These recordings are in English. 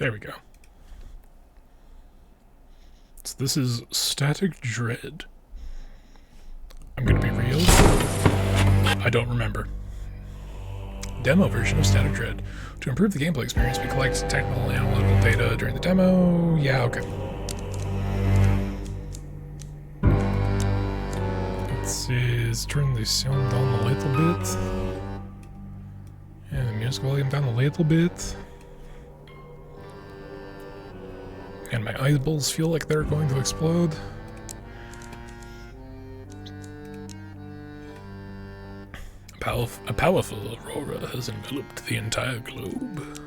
There we go. So this is Static Dread. I'm gonna be real. I don't remember. Demo version of Static Dread. To improve the gameplay experience, we collect technical and analytical data during the demo. Yeah, okay. Let's see, let's turn the sound down a little bit. And the music volume down a little bit. And my eyeballs feel like they're going to explode. A powerful aurora has enveloped the entire globe.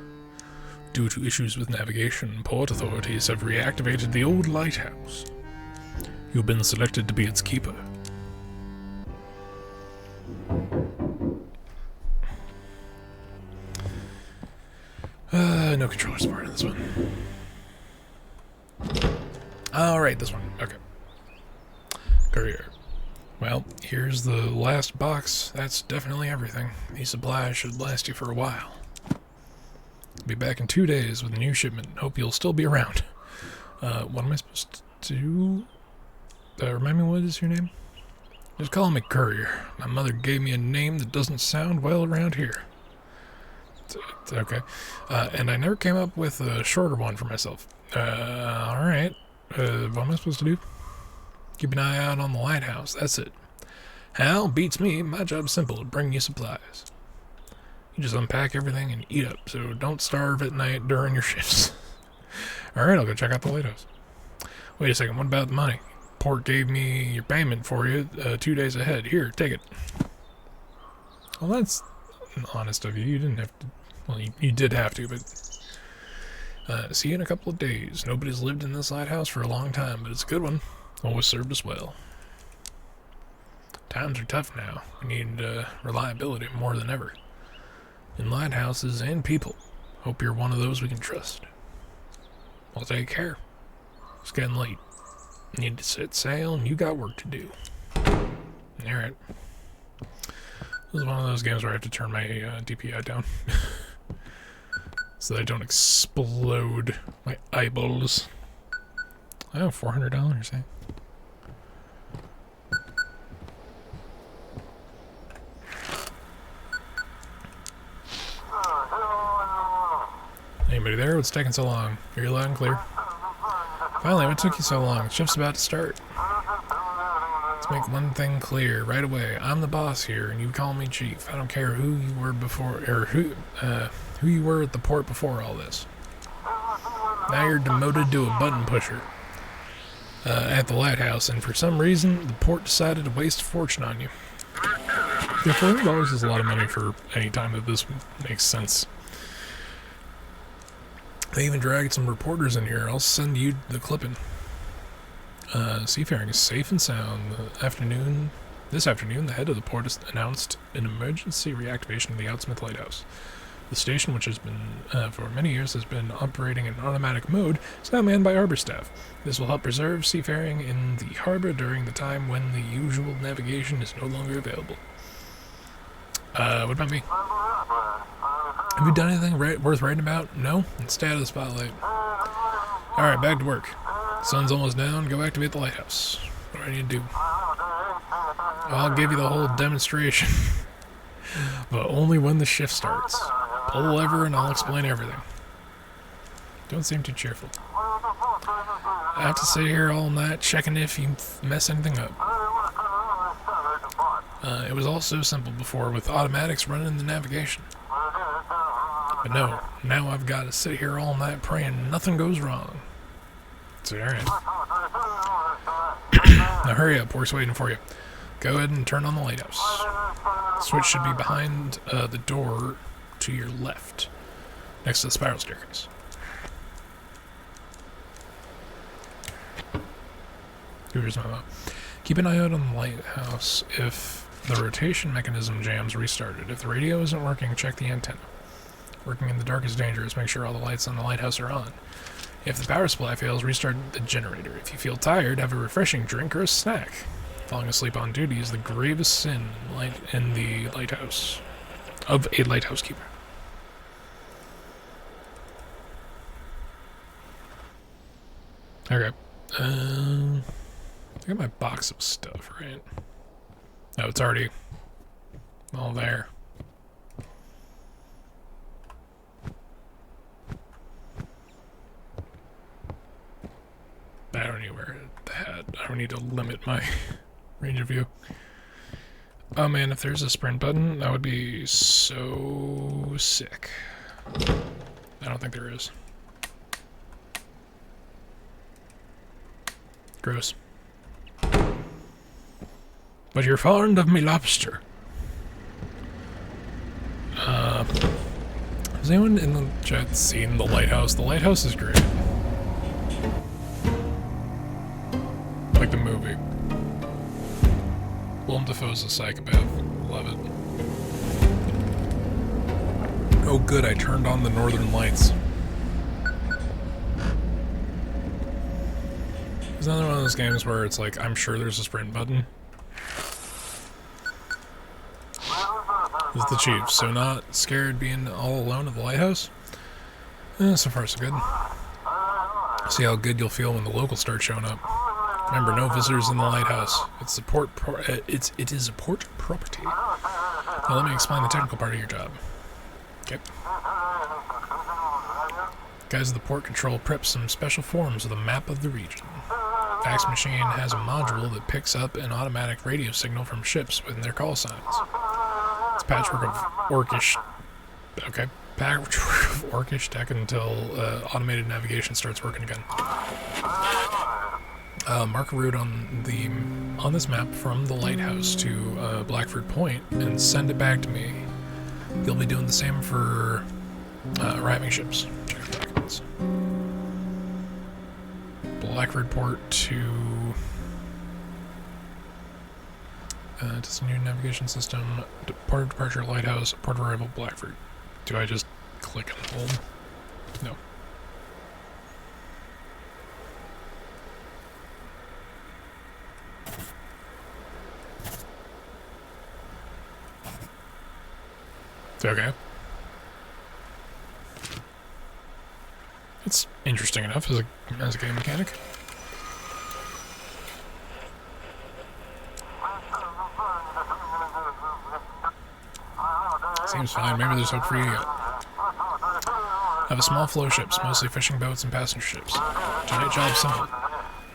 Due to issues with navigation, port authorities have reactivated the old lighthouse. You've been selected to be its keeper. No controller support in this one. Alright, this one. Okay. Career. Well, here's the last box. That's definitely everything. These supplies should last you for a while. I'll be back in 2 days with a new shipment. Hope you'll still be around. What am I supposed to do? Remind me, what is your name? Just call me Courier. My mother gave me a name that doesn't sound well around here. It's okay. And I never came up with a shorter one for myself. Alright. What am I supposed to do? Keep an eye out on the lighthouse. That's it. How? Beats me. My job's simple. Bring you supplies. You just unpack everything and eat up, so don't starve at night during your shifts. Alright, I'll go check out the lighthouse. Wait a second, what about the money? Port gave me your payment for you 2 days ahead. Here, take it. Well, that's honest of you. You didn't have to. Well, you did have to, but... see you in a couple of days. Nobody's lived in this lighthouse for a long time, but it's a good one. Always served us well. Times are tough now. We need reliability more than ever. In lighthouses and people. Hope you're one of those we can trust. Well, take care. It's getting late. Need to set sail, and you got work to do. Alright. This is one of those games where I have to turn my DPI down. So that I don't explode my eyeballs. Oh, $400, eh? Anybody there? What's taking so long? You're loud and clear. Finally, what took you so long? The shift's about to start. Let's make one thing clear right away. I'm the boss here, and you call me chief. I don't care who you were before, or who you were at the port before all this. Now you're demoted to a button pusher at the lighthouse, and for some reason, the port decided to waste a fortune on you. Yeah, $400 is a lot of money for any time that this makes sense. They even dragged some reporters in here. I'll send you the clipping. Seafaring is safe and sound. This afternoon, the head of the port has announced an emergency reactivation of the Outsmith Lighthouse. The station, which has been, for many years, has been operating in automatic mode, is now manned by harbor staff. This will help preserve seafaring in the harbor during the time when the usual navigation is no longer available. What about me? Have you done anything worth writing about? No? Then stay out of the spotlight. Alright, back to work. Sun's almost down. Go activate the lighthouse. What do I need to do? I'll give you the whole demonstration. But only when the shift starts. Pull the lever and I'll explain everything. Don't seem too cheerful. I have to sit here all night checking if you mess anything up. It was all so simple before with automatics running the navigation. But no, now I've got to sit here all night praying nothing goes wrong. So, alright. Now hurry up, work's waiting for you. Go ahead and turn on the lighthouse. The switch should be behind the door to your left, next to the spiral staircase. Here's my map. Keep an eye out on the lighthouse. If the rotation mechanism jams, restart it. If the radio isn't working, check the antenna. Working in the dark is dangerous. Make sure all the lights on the lighthouse are on. If the power supply fails, restart the generator. If you feel tired, have a refreshing drink or a snack. Falling asleep on duty is the gravest sin in the lighthouse. Of a lighthouse keeper. Okay. I got my box of stuff, right? Oh, it's already all there. I don't need to wear that. I don't need to limit my range of view. Oh man, if there's a sprint button, that would be so sick. I don't think there is. Gross. But you're fond of me lobster. Has anyone in the chat seen The Lighthouse? The Lighthouse is great. Like the movie. Willem Dafoe's a psychopath. Love it. Oh good, I turned on the Northern Lights. It's another one of those games where it's like, I'm sure there's a sprint button. It's the Chiefs, so not scared being all alone at the lighthouse? So far so good. See how good you'll feel when the locals start showing up. Remember, no visitors in the lighthouse. It is a port property. Now let me explain the technical part of your job. Okay. Guys at the port control prep some special forms with a map of the region. The fax machine has a module that picks up an automatic radio signal from ships within their call signs. It's a patchwork of orcish tech until automated navigation starts working again. Mark a route on this map from the lighthouse to Blackford Point and send it back to me. You'll be doing the same for arriving ships. Check your documents. Blackford Port to new navigation system. Port of departure lighthouse. Port of arrival Blackford. Do I just click and hold? No. Okay. It's interesting enough as a game mechanic. Seems fine. Maybe there's hope for you yet. I have a small flow of ships, mostly fishing boats and passenger ships. Tonight's job simple.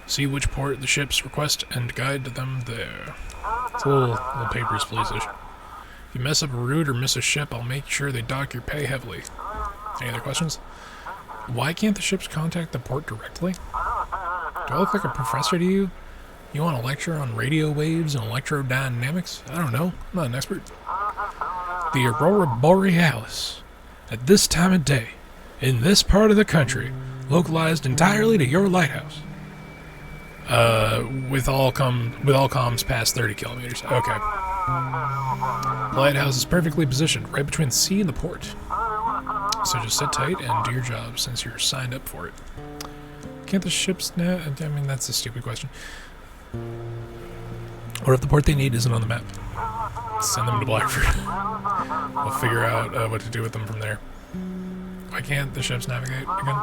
See which port the ships request and guide them there. It's a little papers, please-ish. If you mess up a route or miss a ship, I'll make sure they dock your pay heavily. Any other questions? Why can't the ships contact the port directly? Do I look like a professor to you? You want a lecture on radio waves and electrodynamics? I don't know. I'm not an expert. The Aurora Borealis. At this time of day, in this part of the country, localized entirely to your lighthouse. With all comms past 30 kilometers. Okay. The lighthouse is perfectly positioned, right between the sea and the port. So just sit tight and do your job, since you're signed up for it. Can't the ships now? I mean, that's a stupid question. What if the port they need isn't on the map? Send them to Blackford. We'll figure out what to do with them from there. Why can't the ships navigate again?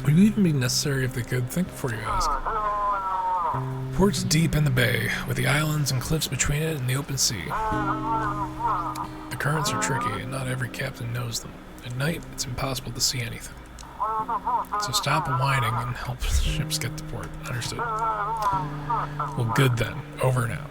Would it even be necessary if they could? Think before you ask. Port's deep in the bay, with the islands and cliffs between it and the open sea. The currents are tricky, and not every captain knows them. At night, it's impossible to see anything. So stop whining and help the ships get to port. Understood. Well, good then. Over and out.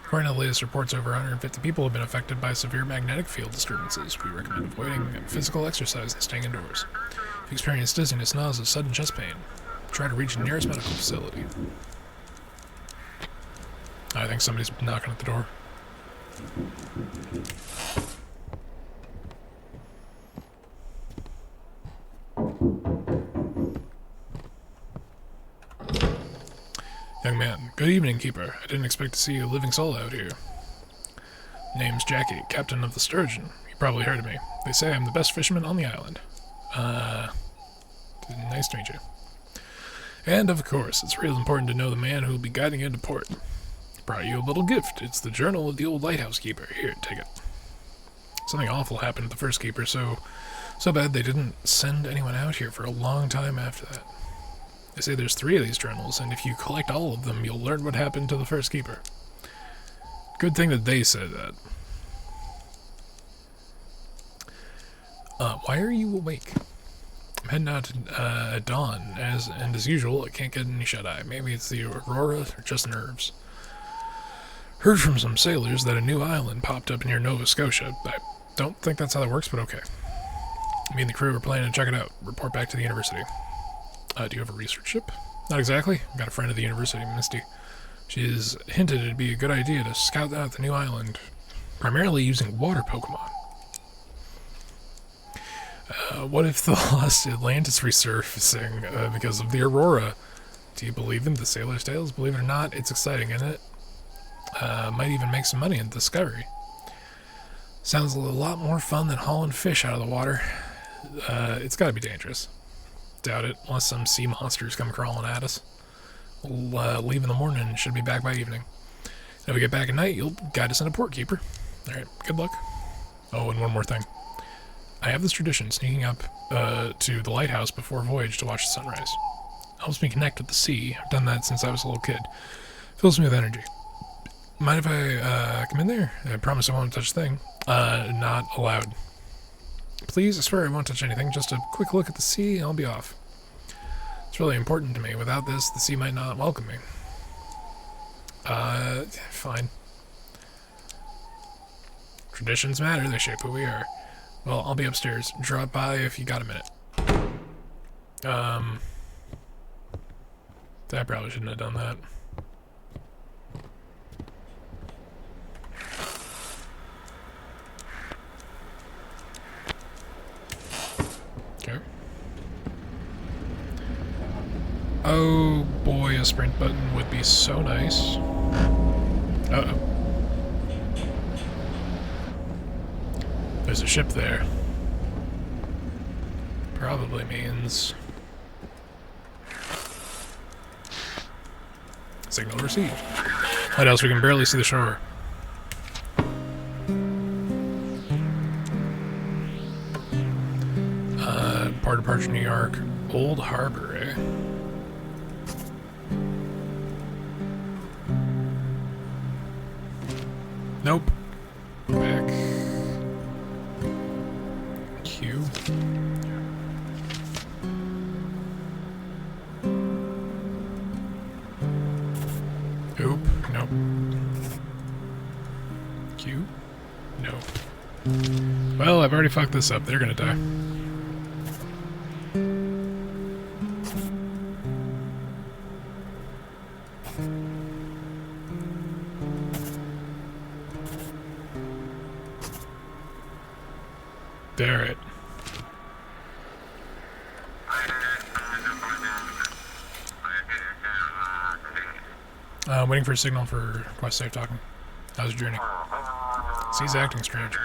According to the latest reports, over 150 people have been affected by severe magnetic field disturbances. We recommend avoiding physical exercise and staying indoors. If you experience dizziness, nausea, sudden chest pain, try to reach the nearest medical facility. I think somebody's knocking at the door. Young man, good evening, Keeper. I didn't expect to see a living soul out here. Name's Jackie, captain of the Sturgeon. You probably heard of me. They say I'm the best fisherman on the island. Nice to meet you. And of course, it's real important to know the man who will be guiding you into port. Brought you a little gift. It's the journal of the old lighthouse keeper. Here, take it. Something awful happened to the first keeper, so bad they didn't send anyone out here for a long time after that. They say there's 3 of these journals, and if you collect all of them, you'll learn what happened to the first keeper. Good thing that they said that. Why are you awake? I'm heading out at dawn, and as usual, I can't get any shut-eye. Maybe it's the aurora or just nerves. Heard from some sailors that a new island popped up near Nova Scotia. I don't think that's how that works, but okay. Me and the crew are planning to check it out. Report back to the university. Do you have a research ship? Not exactly. I've got a friend at the university, Misty. She has hinted it'd be a good idea to scout out the new island, primarily using water Pokemon. What if the lost Atlantis resurfacing because of the aurora? Do you believe in the sailor's tales? Believe it or not, it's exciting, isn't it? Might even make some money in discovery. Sounds a lot more fun than hauling fish out of the water. It's gotta be dangerous. Doubt it, unless some sea monsters come crawling at us. We'll leave in the morning and should be back by evening. If we get back at night, you'll guide us into port, keeper. Alright, good luck. Oh, and one more thing. I have this tradition, sneaking up to the lighthouse before voyage to watch the sunrise. Helps me connect with the sea. I've done that since I was a little kid. Fills me with energy. Mind if I come in there? I promise I won't touch a thing. Not allowed. Please, I swear I won't touch anything. Just a quick look at the sea and I'll be off. It's really important to me. Without this, the sea might not welcome me. Fine. Traditions matter. They shape who we are. Well, I'll be upstairs. Drop by if you got a minute. I probably shouldn't have done that. Okay. Oh boy, a sprint button would be so nice. Uh-oh. There's a ship there. Probably means... Signal received. What else? We can barely see the shore. Port departure New York. Old Harbor, eh? Nope. Back. Q. Oop. Nope. Q. No. Well, I've already fucked this up. They're gonna die. Dare it. Waiting for a signal for Quest Safe talking. How's your journey? Sea's acting strange.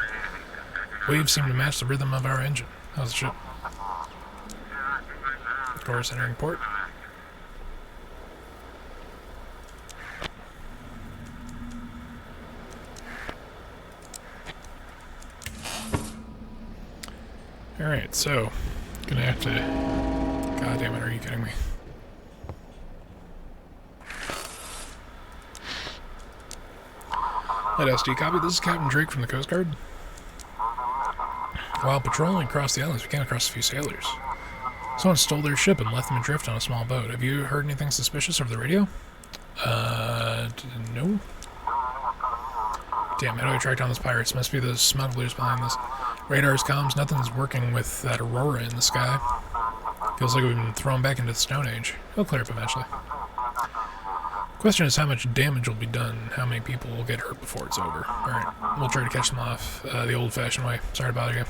Waves seem to match the rhythm of our engine. How's the ship? Of course, entering port. Alright, so, gonna have to... God damn it, are you kidding me? Lighthouse, do you copy? This is Captain Drake from the Coast Guard. While patrolling across the islands, we came across a few sailors. Someone stole their ship and left them adrift on a small boat. Have you heard anything suspicious over the radio? No. Damn, how do I track down those pirates? Must be the smugglers behind this. Radars, comms, nothing's working with that aurora in the sky. Feels like we've been thrown back into the Stone Age. It'll clear up eventually. Question is how much damage will be done, how many people will get hurt before it's over. Alright, we'll try to catch them off the old-fashioned way. Sorry to bother you.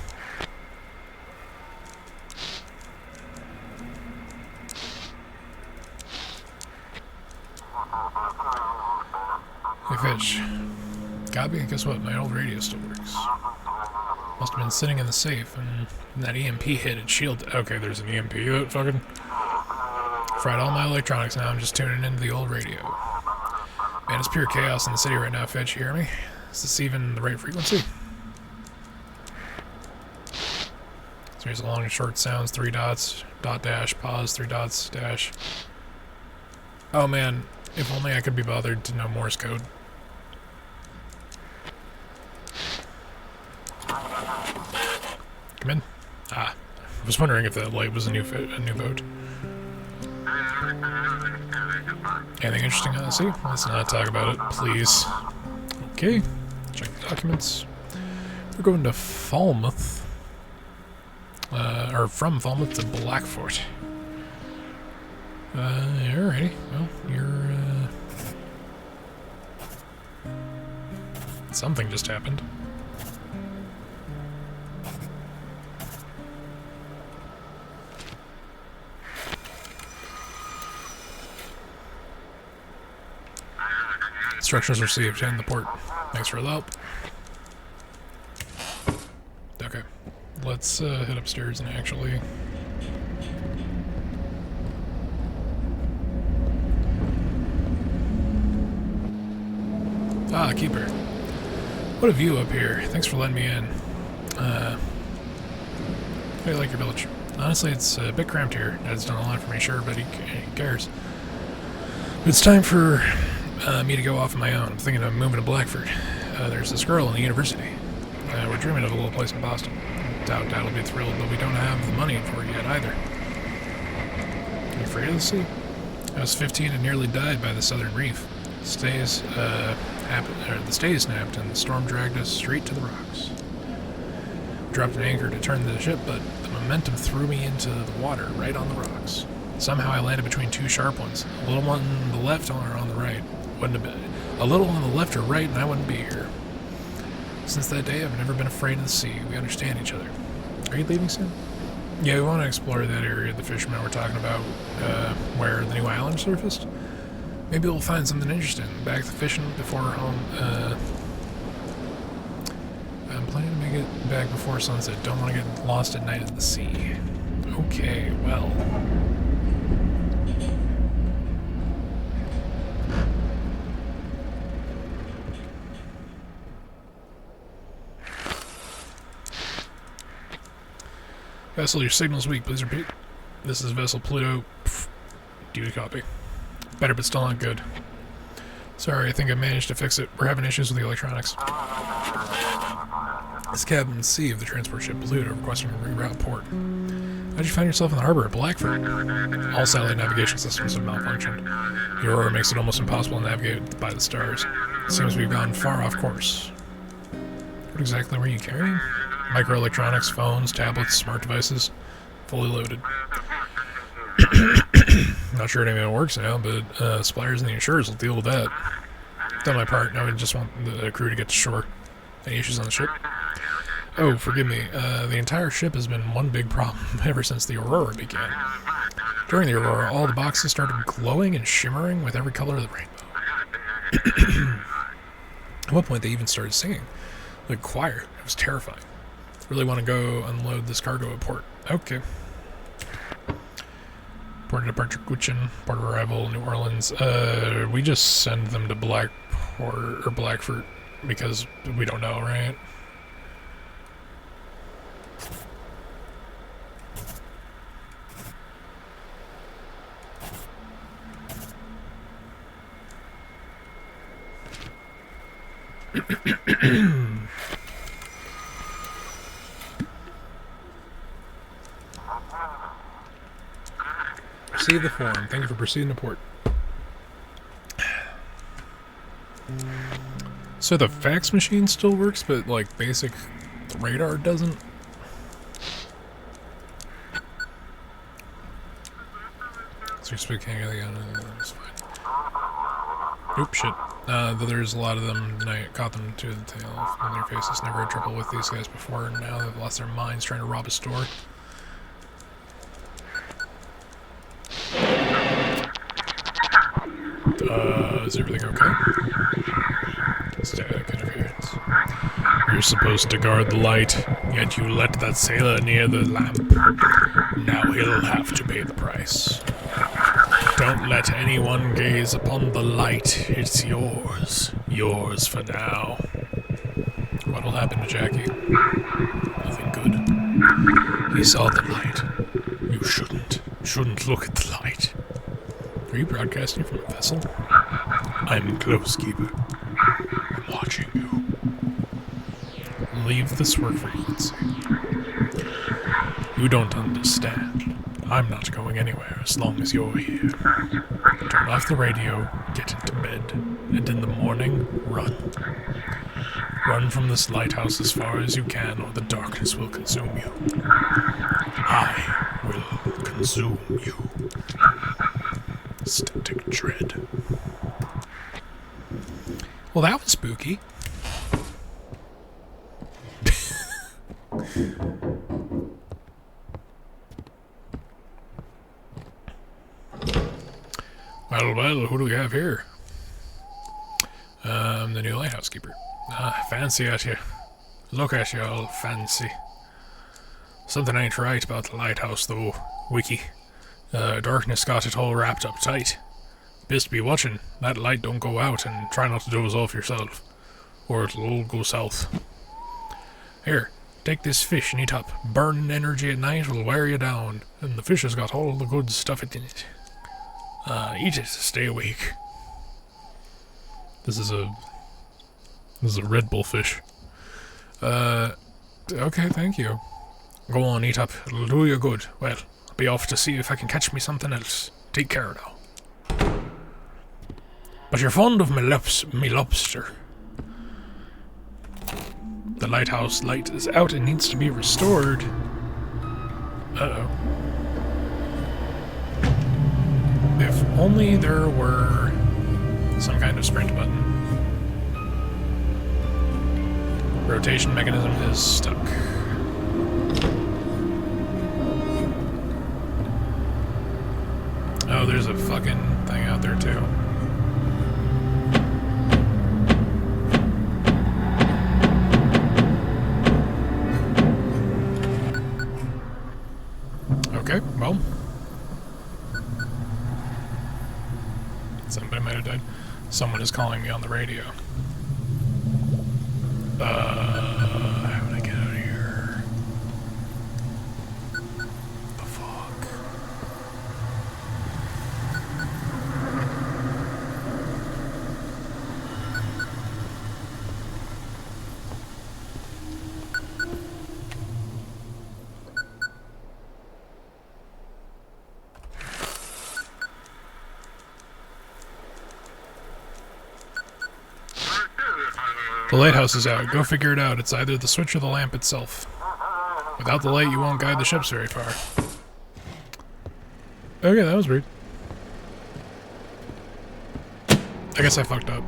Hey, Fish. Copy? Guess what? My old radio still works. Must have been sitting in the safe, and that EMP hit and shielded. Okay, there's an EMP that fucking fried all my electronics, now I'm just tuning into the old radio. Man, it's pure chaos in the city right now, Fitch. You hear me? Is this even the right frequency? So here's long and short sounds, 3 dots, dot dash, pause, 3 dots, dash. Oh man, if only I could be bothered to know Morse code. Come in. Ah, I was wondering if that light was a new vote. Anything interesting on the sea? Let's not talk about it, please. Okay, check the documents. We're going to Falmouth. Or from Falmouth to Blackfort. Alrighty. Well, you're, something just happened. Instructions received in the port. Thanks for the help. Okay. Let's head upstairs and actually... Ah, Keeper. What a view up here. Thanks for letting me in. I like your village. Honestly, it's a bit cramped here. Dad's done a lot for me, sure, but he cares. It's time for me to go off on my own. I'm thinking of moving to Blackford. There's this girl in the university. We're dreaming of a little place in Boston. Doubt Dad'll be thrilled, but we don't have the money for it yet either. Are you afraid of the sea? I was 15 and nearly died by the southern reef. The stays snapped and the storm dragged us straight to the rocks. Dropped an anchor to turn the ship, but the momentum threw me into the water right on the rocks. Somehow I landed between 2 sharp ones, a little one on the left or on the right. Wouldn't have been a little on the left or right, and I wouldn't be here. Since that day, I've never been afraid of the sea. We understand each other. Are you leaving soon? Yeah, we want to explore that area the fishermen were talking about, where the new island surfaced. Maybe we'll find something interesting. Back to fishing before home. I'm planning to make it back before sunset. Don't want to get lost at night at the sea. Okay, well. Vessel, your signal's weak. Please repeat. This is Vessel Pluto. Duty copy. Better, but still not good. Sorry, I think I managed to fix it. We're having issues with the electronics. This Captain C of the transport ship Pluto requesting a reroute port. How'd you find yourself in the harbor at Blackford? All satellite navigation systems have malfunctioned. The Aurora makes it almost impossible to navigate by the stars. It seems we've gone far off course. What exactly were you carrying? Microelectronics, phones, tablets, smart devices. Fully loaded. Not sure anything works now, but suppliers and the insurers will deal with that. Done my part. Now we just want the crew to get to shore. Any issues on the ship? Oh, forgive me. The entire ship has been one big problem ever since the Aurora began. During the Aurora, all the boxes started glowing and shimmering with every color of the rainbow. At one point, they even started singing. Like choir. It was terrifying. Really want to go unload this cargo at port. Okay. Port of departure, Guchin. Port of arrival, New Orleans. We just send them to Blackport or Blackford because we don't know, right? Receive the form. Thank you for proceeding to port. So the fax machine still works, but like basic radar doesn't? So you're speaking again, that's fine. Oop, shit. There's a lot of them, and I caught them to the tail on their faces. Never had trouble with these guys before, and now they've lost their minds trying to rob a store. Is everything okay? Static interference. You're supposed to guard the light, yet you let that sailor near the lamp. Now he'll have to pay the price. Don't let anyone gaze upon the light. It's yours. Yours for now. What'll happen to Jackie? Nothing good. He saw the light. You shouldn't look at the light. Are you broadcasting from a vessel? I'm close, Keeper. I'm watching you. Leave this work for Yancy. You don't understand. I'm not going anywhere as long as you're here. Turn off the radio, get into bed, and in the morning, run. Run from this lighthouse as far as you can, or the darkness will consume you. I will consume you. Styptic dread. Well, that was spooky. Well, who do we have here? The new lighthouse keeper. Fancy at you. Look at you all fancy. Something ain't right about the lighthouse, though, Wiki. Darkness got it all wrapped up tight. Best be watching. That light don't go out, and try not to doze off yourself, or it'll all go south. Here, take this fish and eat up. Burning energy at night will wear you down, and the fish has got all the good stuff in it. Eat it to stay awake. This is a Red Bull fish. Okay, thank you. Go on, eat up. It'll do you good. Well, I'll be off to see if I can catch me something else. Take care now. But you're fond of me lobster. The lighthouse light is out and needs to be restored. Uh-oh. If only there were some kind of sprint button. Rotation mechanism is stuck. Oh, there's a fucking thing out there too. Okay, well. Somebody might have died. Someone is calling me on the radio. How would I get out of here? The fuck? The lighthouse is out. Go figure it out. It's either the switch or the lamp itself. Without the light, you won't guide the ships very far. Okay, that was weird. I guess I fucked up.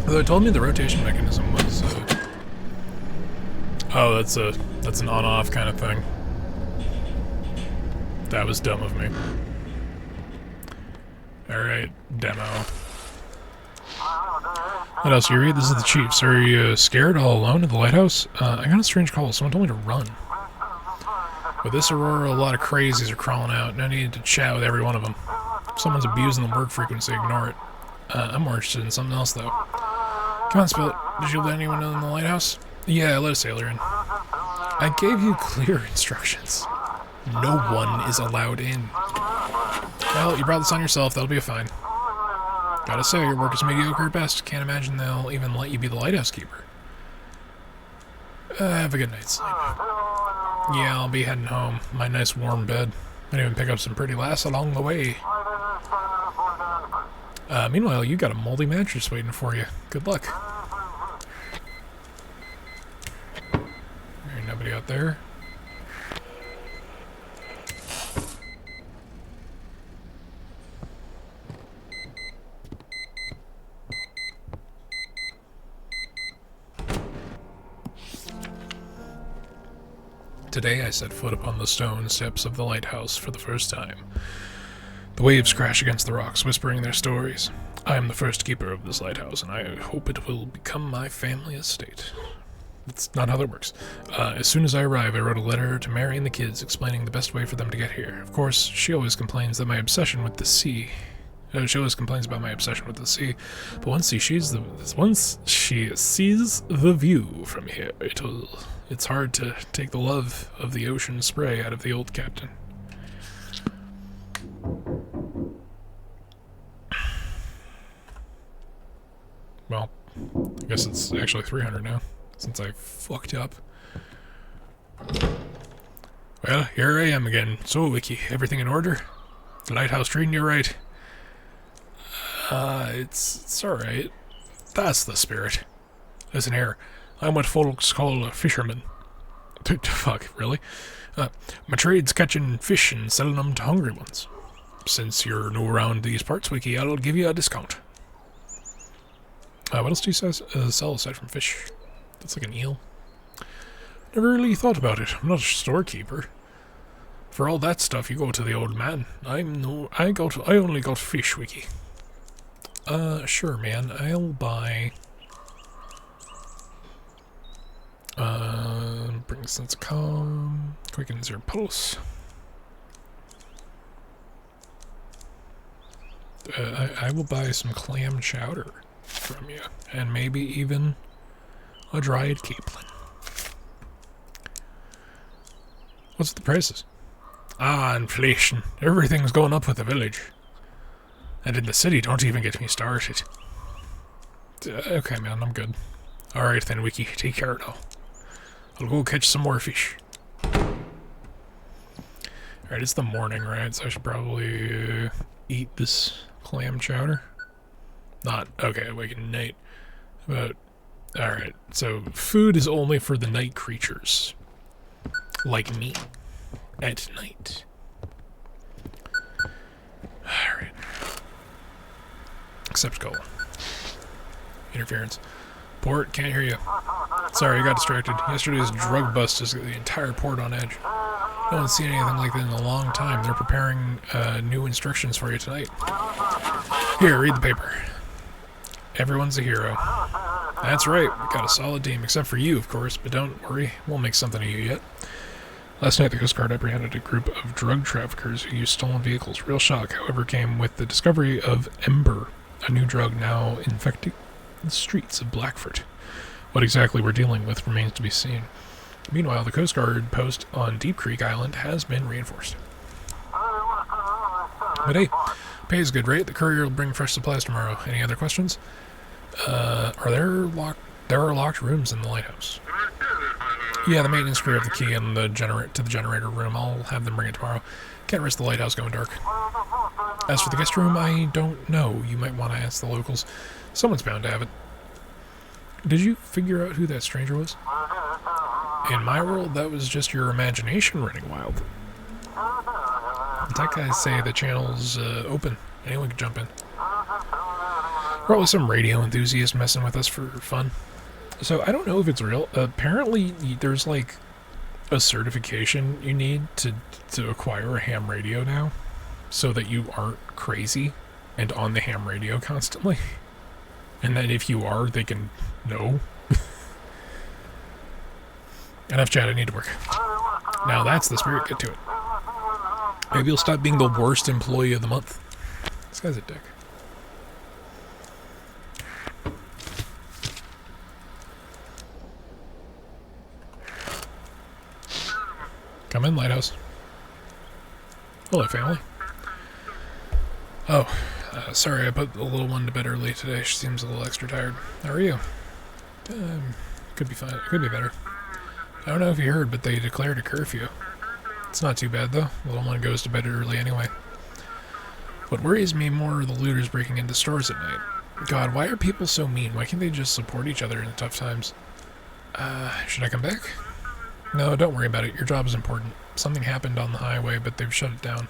Although it told me the rotation mechanism was, oh, that's an on-off kind of thing. That was dumb of me. Alright, demo. What else? You read? This is the Chiefs. Are you scared all alone at the lighthouse? I got a strange call. Someone told me to run. With this aurora, a lot of crazies are crawling out, and I need to chat with every one of them. If someone's abusing the work frequency, ignore it. I'm more interested in something else, though. Come on, Spill. Did you let anyone in the lighthouse? Yeah, I let a sailor in. I gave you clear instructions. No one is allowed in. Well, you brought this on yourself. That'll be fine. Gotta say, your work is mediocre at best. Can't imagine they'll even let you be the lighthouse keeper. Have a good night's sleep. Yeah, I'll be heading home. My nice warm bed. Might even pick up some pretty lass along the way. Meanwhile, you got a moldy mattress waiting for you. Good luck. There ain't nobody out there. Today I set foot upon the stone steps of the lighthouse for the first time. The waves crash against the rocks, whispering their stories. I am the first keeper of this lighthouse, and I hope it will become my family estate. That's not how that works. As soon as I arrive, I wrote a letter to Mary and the kids explaining the best way for them to get here. Of course, she always complains that my obsession with the sea. She always complains about my obsession with the sea, but once she sees the view from here, it's hard to take the love of the ocean spray out of the old captain. Well, I guess it's actually 300 now, since I fucked up. Well, here I am again. So, Wiki, everything in order? The lighthouse treating you right? It's alright. That's the spirit. Listen here, I'm what folks call a fisherman. Fuck, really? My trade's catching fish and selling them to hungry ones. Since you're new around these parts, Wiki, I'll give you a discount. What else do you sell aside from fish? That's like an eel. Never really thought about it. I'm not a storekeeper. For all that stuff, you go to the old man. I only got fish, Wiki. Sure, man. I'll buy. Bring a sense of calm. Quickens your pulse. I will buy some clam chowder from you, and maybe even a dried capelin. What's the prices? Inflation. Everything's going up with the village. And in the city, don't even get me started. Okay, man, I'm good. Alright then, Wiki, take care now. I'll go catch some more fish. Alright, it's the morning, right? So I should probably eat this clam chowder. Not, okay, wake at night. But, alright, so food is only for the night creatures. Like me. At night. Alright. Accept call. Interference. Port, can't hear you. Sorry, I got distracted. Yesterday's drug bust has got the entire port on edge. No one's seen anything like that in a long time. They're preparing new instructions for you tonight. Here, read the paper. Everyone's a hero. That's right, we got a solid team, except for you, of course, but don't worry, we'll make something of you yet. Last night, the Coast Guard apprehended a group of drug traffickers who used stolen vehicles. Real shock, however, came with the discovery of Ember, a new drug now infecting the streets of Blackford. What exactly we're dealing with remains to be seen. Meanwhile, the Coast Guard post on Deep Creek Island has been reinforced. But hey, pay is good, right? The courier will bring fresh supplies tomorrow. Any other questions? There are locked rooms in the lighthouse. Yeah, the maintenance crew have the key and the generator room. I'll have them bring it tomorrow. Can't risk the lighthouse going dark. As for the guest room, I don't know. You might want to ask the locals. Someone's bound to have it. Did you figure out who that stranger was? In my world, that was just your imagination running wild. The tech guys say the channel's open. Anyone can jump in. Probably some radio enthusiast messing with us for fun. So I don't know if it's real. Apparently, there's like a certification you need to acquire a ham radio now, so that you aren't crazy and on the ham radio constantly. And then if you are, they can know. Enough chat, I need to work. Now that's the spirit, get to it. Maybe you'll stop being the worst employee of the month. This guy's a dick. Come in, Lighthouse. Hello, family. Oh, sorry, I put the little one to bed early today. She seems a little extra tired. How are you? Could be fine. Could be better. I don't know if you heard, but they declared a curfew. It's not too bad, though. The little one goes to bed early anyway. What worries me more are the looters breaking into stores at night. God, why are people so mean? Why can't they just support each other in tough times? Should I come back? No, don't worry about it. Your job is important. Something happened on the highway, but they've shut it down.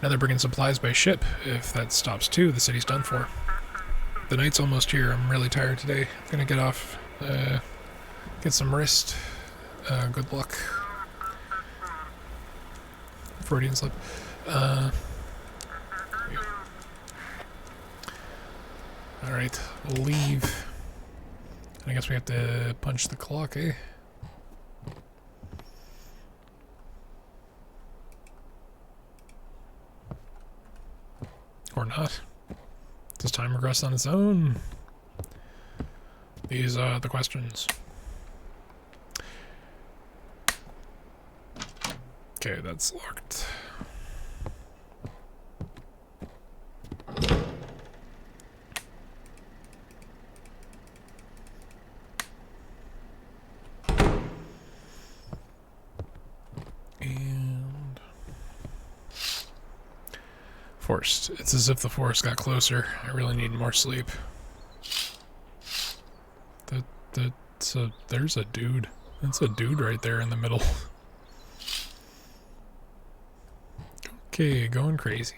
Now they're bringing supplies by ship. If that stops too, the city's done for. The night's almost here. I'm really tired today. I'm gonna get off, get some rest. Good luck. Freudian slip. Alright, we'll leave. I guess we have to punch the clock, eh? Or not. Does time regress on its own? These are the questions. Okay, that's locked. And forced. It's as if the forest got closer. I really need more sleep. There's a dude. That's a dude right there in the middle. Okay, going crazy.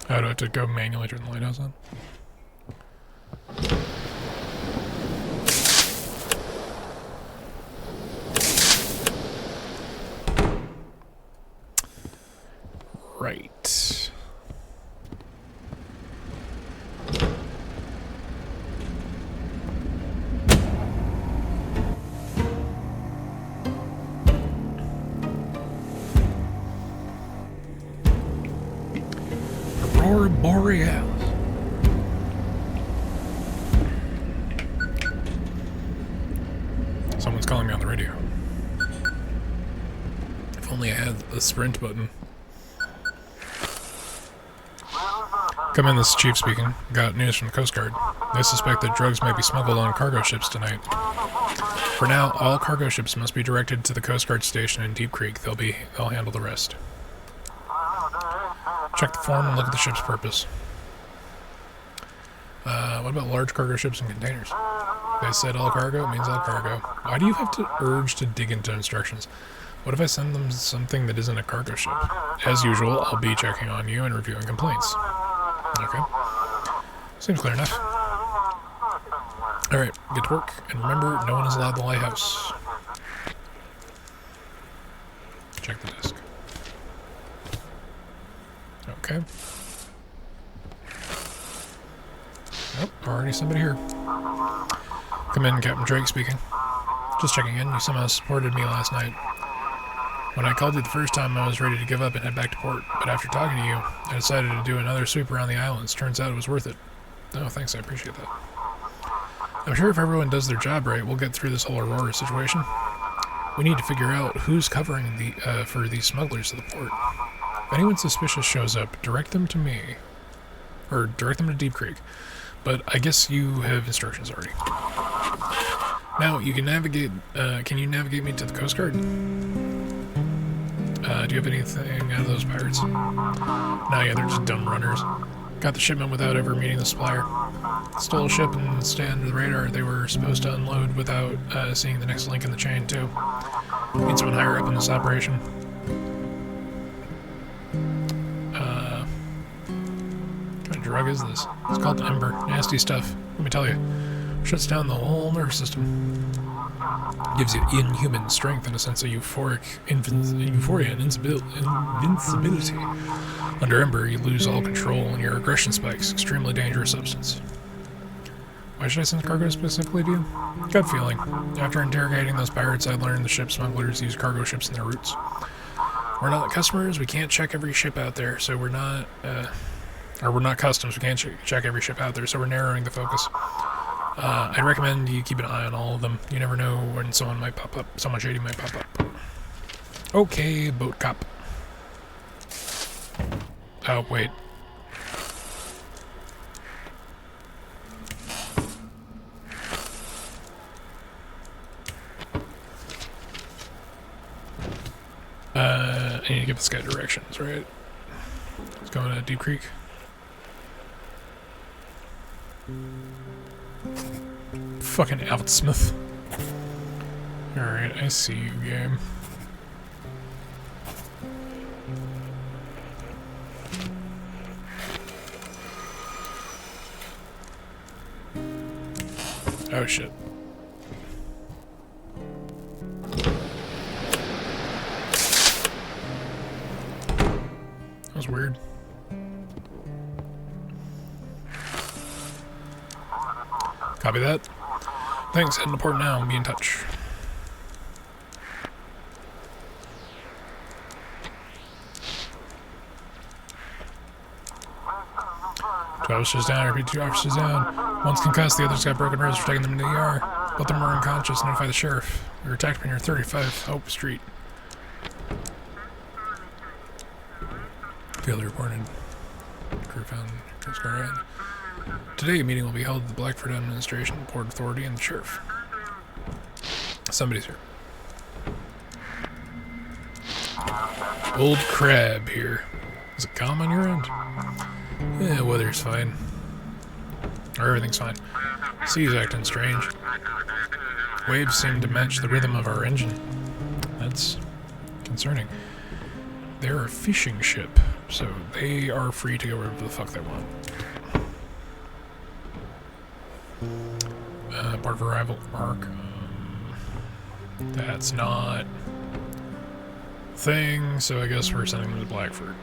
Oh, do I have to go manually turn the lighthouse on? Right. Aurora Borealis. Someone's calling me on the radio. If only I had the sprint button. Come in, this is Chief speaking. Got news from the Coast Guard. They suspect that drugs might be smuggled on cargo ships tonight. For now, all cargo ships must be directed to the Coast Guard station in Deep Creek. They'll handle the rest. Check the form and look at the ship's purpose. What about large cargo ships and containers? They said all cargo, it means all cargo. Why do you have to urge to dig into instructions? What if I send them something that isn't a cargo ship? As usual, I'll be checking on you and reviewing complaints. Okay. Seems clear enough. Alright, get to work. And remember, no one is allowed the lighthouse. Check the desk. Okay. Oh, already somebody here. Come in, Captain Drake speaking. Just checking in. You somehow supported me last night. When I called you the first time, I was ready to give up and head back to port, but after talking to you, I decided to do another sweep around the islands. Turns out it was worth it. Oh, thanks, I appreciate that. I'm sure if everyone does their job right, we'll get through this whole Aurora situation. We need to figure out who's covering for these smugglers to the port. If anyone suspicious shows up, direct them to me. Or direct them to Deep Creek. But I guess you have instructions already. Now, you can navigate, can you navigate me to the Coast Guard? Do you have anything out of those pirates? No, yeah, they're just dumb runners. Got the shipment without ever meeting the supplier. Stole a ship and stay under the radar. They were supposed to unload without seeing the next link in the chain, too. Need someone higher up in this operation. What kind of drug is this? It's called Ember. Nasty stuff. Let me tell you. Shuts down the whole nervous system. Gives you inhuman strength and a sense of euphoria and invincibility. Under Ember, you lose all control and your aggression spikes. Extremely dangerous substance. Why should I send cargo specifically to you? Gut feeling. After interrogating those pirates, I learned the ship smugglers use cargo ships in their routes. We're not customers, we can't check every ship out there, so we're not, we're not customs, we can't check every ship out there, so we're narrowing the focus. I'd recommend you keep an eye on all of them. You never know when someone might pop up, someone shady might pop up. Okay, boat cop. Oh, wait. I need to give this guy directions, right? He's going to Deep Creek. Fucking Albert Smith. Alright, I see you, game. Oh shit. Copy that. Thanks, heading to port now. Be in touch. Two officers down, repeat, 2 officers down. One's concussed, the other's got broken ribs. We're taking them to the ER. Both of them are unconscious. Notify the sheriff. We were attacked near 35 Hope Street. Failure reported. Crew found Coast Guard ahead. Today, a meeting will be held at the Blackford Administration, Port Authority, and the sheriff. Somebody's here. Old Crab here. Is it calm on your end? Yeah, weather's fine. Or everything's fine. Sea's acting strange. Waves seem to match the rhythm of our engine. That's concerning. They're a fishing ship, so they are free to go wherever the fuck they want. Port of arrival, Mark. That's not thing, so I guess we're sending them to Blackford.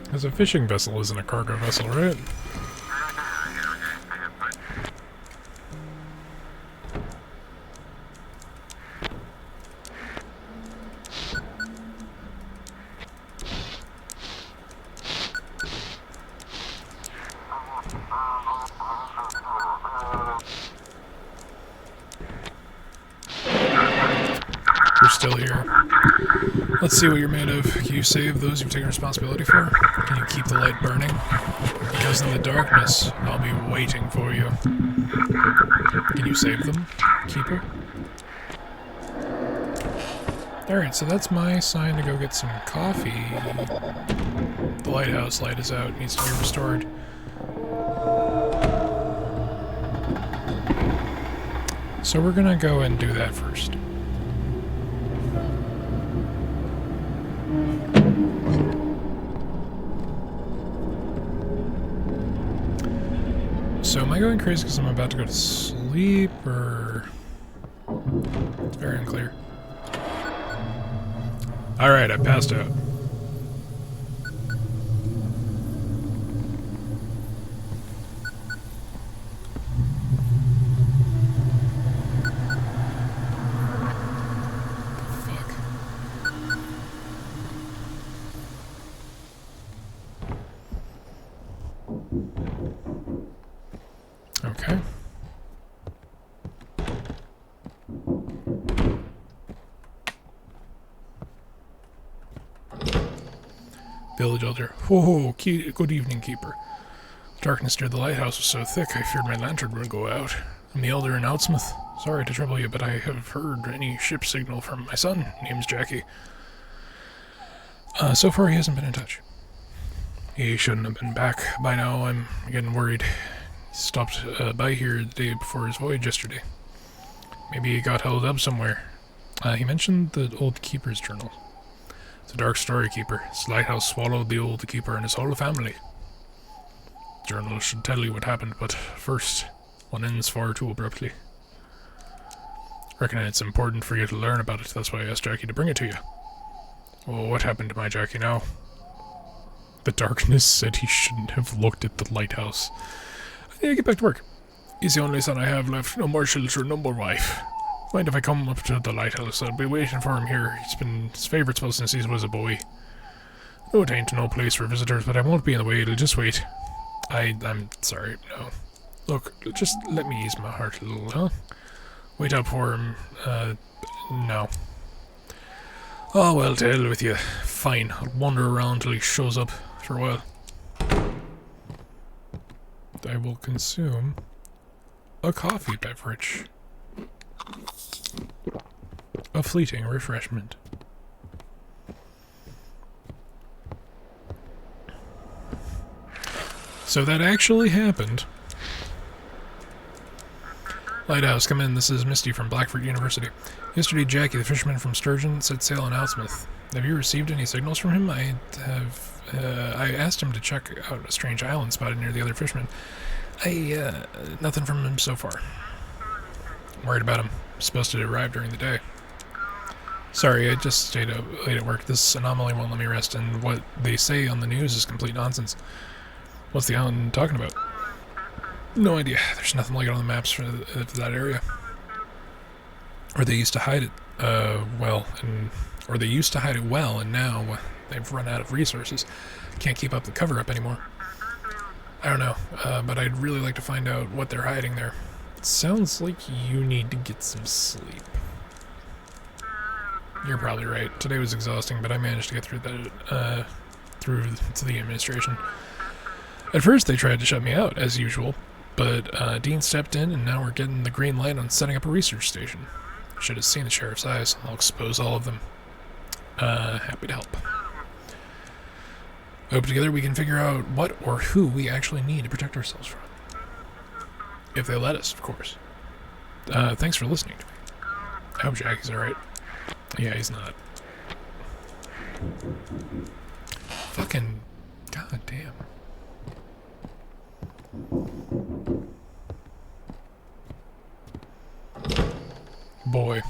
Because a fishing vessel isn't a cargo vessel, right? You're still here. Let's see what you're made of. Can you save those you've taken responsibility for? Can you keep the light burning? Because in the darkness, I'll be waiting for you. Can you save them, Keeper? Alright, so that's my sign to go get some coffee. The lighthouse light is out, needs to be restored. So we're gonna go and do that first. So am I going crazy because I'm about to go to sleep, or... It's very unclear. Alright, I passed out. Okay. Village Elder. Whoa, good evening, Keeper. Darkness near the lighthouse was so thick I feared my lantern would go out. I'm the Elder in Outsmouth. Sorry to trouble you, but I have heard any ship signal from my son. Name's Jackie. So far he hasn't been in touch. He shouldn't have been back by now. I'm getting worried. He stopped by here the day before his voyage yesterday. Maybe he got held up somewhere. He mentioned the old Keeper's journal. It's a dark story, Keeper. His lighthouse swallowed the old Keeper and his whole family. The journal should tell you what happened, but first, one ends far too abruptly. I reckon it's important for you to learn about it. That's why I asked Jackie to bring it to you. Well, what happened to my Jackie now? The darkness said he shouldn't have looked at the lighthouse. I need to get back to work. He's the only son I have left. No more children, no more wife. Mind if I come up to the lighthouse? I'll be waiting for him here. He's been his favourite spell since he was a boy. No, it ain't no place for visitors, but I won't be in the way. It'll just wait. I'm sorry, no. Look, just let me ease my heart a little, huh? Wait up for him. No. Oh, well, to hell with you. Fine, I'll wander around till he shows up for a while. I will consume a coffee beverage. A fleeting refreshment. So that actually happened. Lighthouse, come in. This is Misty from Blackford University. Yesterday, Jackie, the fisherman from Sturgeon, set sail in Outsmouth. Have you received any signals from him? I asked him to check out a strange island spotted near the other fishermen. Nothing from him so far. Worried about him. Supposed to arrive during the day. Sorry, I just stayed up late at work. This anomaly won't let me rest, and what they say on the news is complete nonsense. What's the island talking about? No idea. There's nothing like it on the maps for that area. Or they used to hide it, or they used to hide it well, and now they've run out of resources. Can't keep up the cover-up anymore. I don't know, but I'd really like to find out what they're hiding there. It sounds like you need to get some sleep. You're probably right. Today was exhausting, but I managed to get through that, through to the administration. At first, they tried to shut me out, as usual, but Dean stepped in, and now we're getting the green light on setting up a research station. Should have seen the sheriff's eyes. I'll expose all of them. Happy to help. Hope together we can figure out what or who we actually need to protect ourselves from. If they let us, of course. Thanks for listening to me. I hope Jackie's alright. Yeah, he's not. Fucking goddamn. Boy.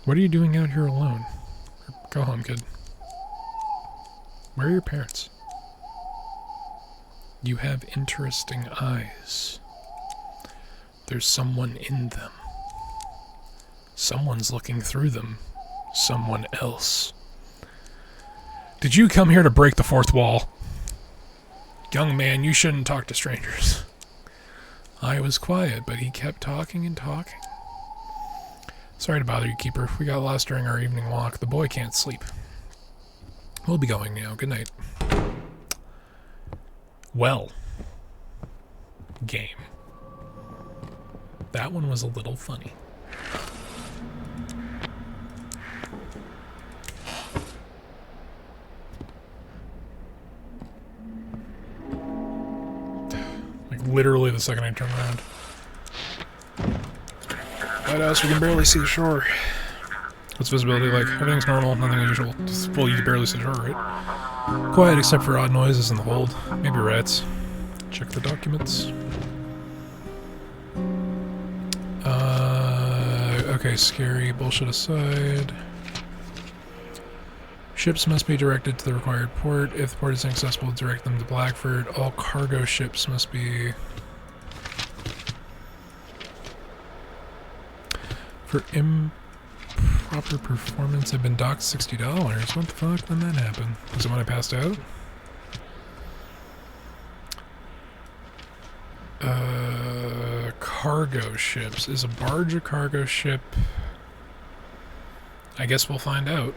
What are you doing out here alone? Go home, kid. Where are your parents? You have interesting eyes. There's someone in them. Someone's looking through them. Someone else. Did you come here to break the fourth wall? Young man, you shouldn't talk to strangers. I was quiet, but he kept talking and talking. Sorry to bother you, Keeper. We got lost during our evening walk. The boy can't sleep. We'll be going now. Good night. Well. Game. That one was a little funny. Like literally the second I turn around. Lighthouse, we can barely see the shore. What's visibility like? Everything's normal, nothing unusual. Well, you can barely see the shore, right? Quiet except for odd noises in the hold. Maybe rats. Check the documents. Okay, scary bullshit aside. Ships must be directed to the required port. If the port is inaccessible, direct them to Blackford. All cargo ships must be... For improper performance, I've been docked $60. What the fuck? When that happen? Was it when I passed out? Cargo ships. Is a barge a cargo ship? I guess we'll find out.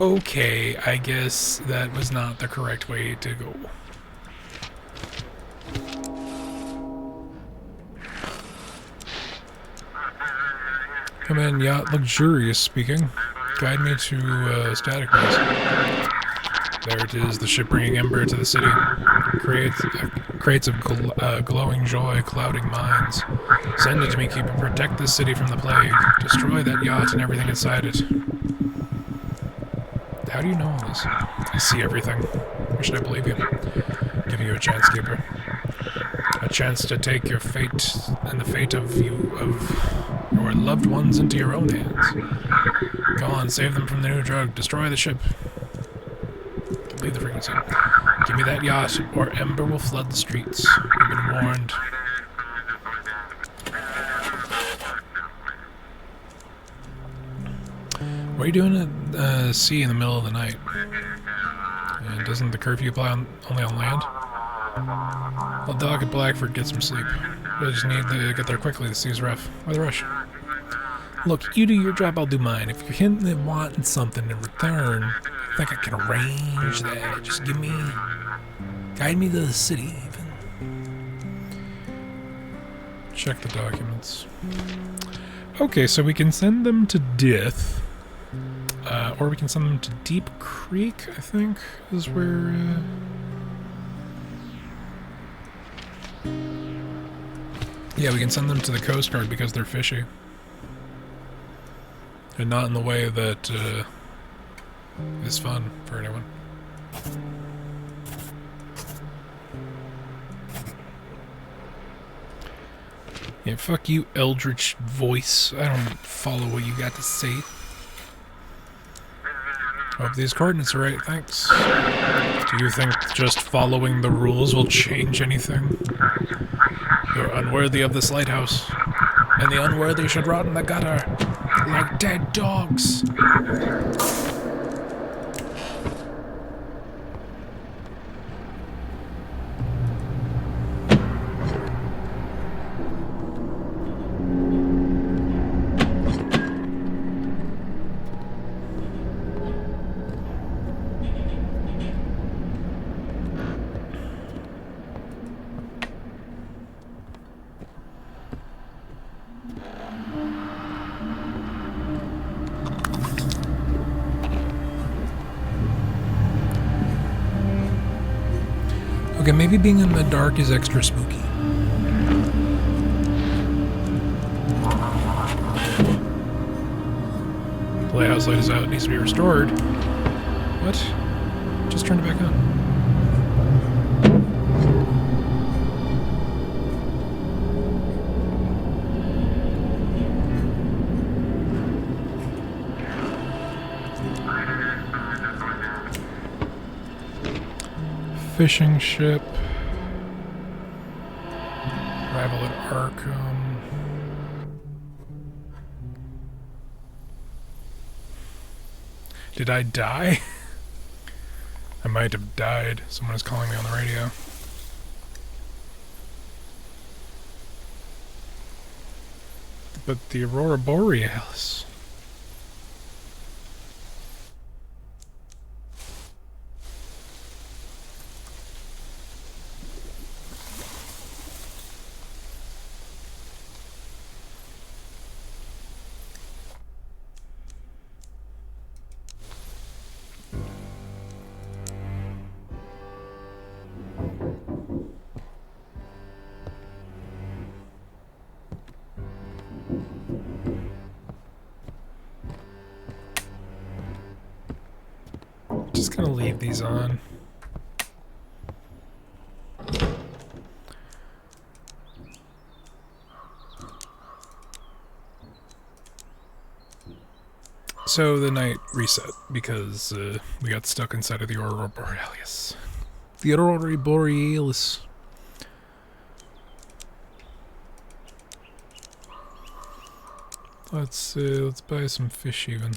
Okay, I guess that was not the correct way to go. Come in, yacht luxurious speaking. Guide me to static base. There it is, the ship bringing ember to the city. Crates of glowing joy, clouding minds. Send it to me, Keeper. Protect this city from the plague. Destroy that yacht and everything inside it. How do you know all this? I see everything. Why should I believe you? Giving you a chance, Keeper. A chance to take your fate and the fate of your loved ones into your own hands. Go on, save them from the new drug. Destroy the ship. Leave the frequency. Give me that yacht, or ember will flood the streets. You've been warned. What are you doing at sea in the middle of the night? And doesn't the curfew apply only on land? I'll dock at Blackford, get some sleep. I just need to get there quickly, the sea's rough. Why the rush? Look, you do your job, I'll do mine. If you're hinting at wanting something in return, I think I can arrange that. Just guide me to the city, even. Check the documents. Okay, so we can send them to Death. Or we can send them to Deep Creek, I think, is where... Yeah, we can send them to the Coast Guard because they're fishy. And not in the way that is fun for anyone. Yeah, fuck you, Eldritch voice. I don't follow what you got to say. Hope these coordinates are right, thanks. Do you think just following the rules will change anything? You're unworthy of this lighthouse, and the unworthy should rot in the gutter, like dead dogs. Okay, maybe being in the dark is extra spooky. The lighthouse light is out, it needs to be restored. What? Just turned it back on. Fishing ship. Arrival at Arkham. Did I die? I might have died. Someone is calling me on the radio. But the Aurora Borealis. Just gonna leave these on. So the night reset because we got stuck inside of the Aurora Borealis. The Aurora Borealis. Let's buy some fish even.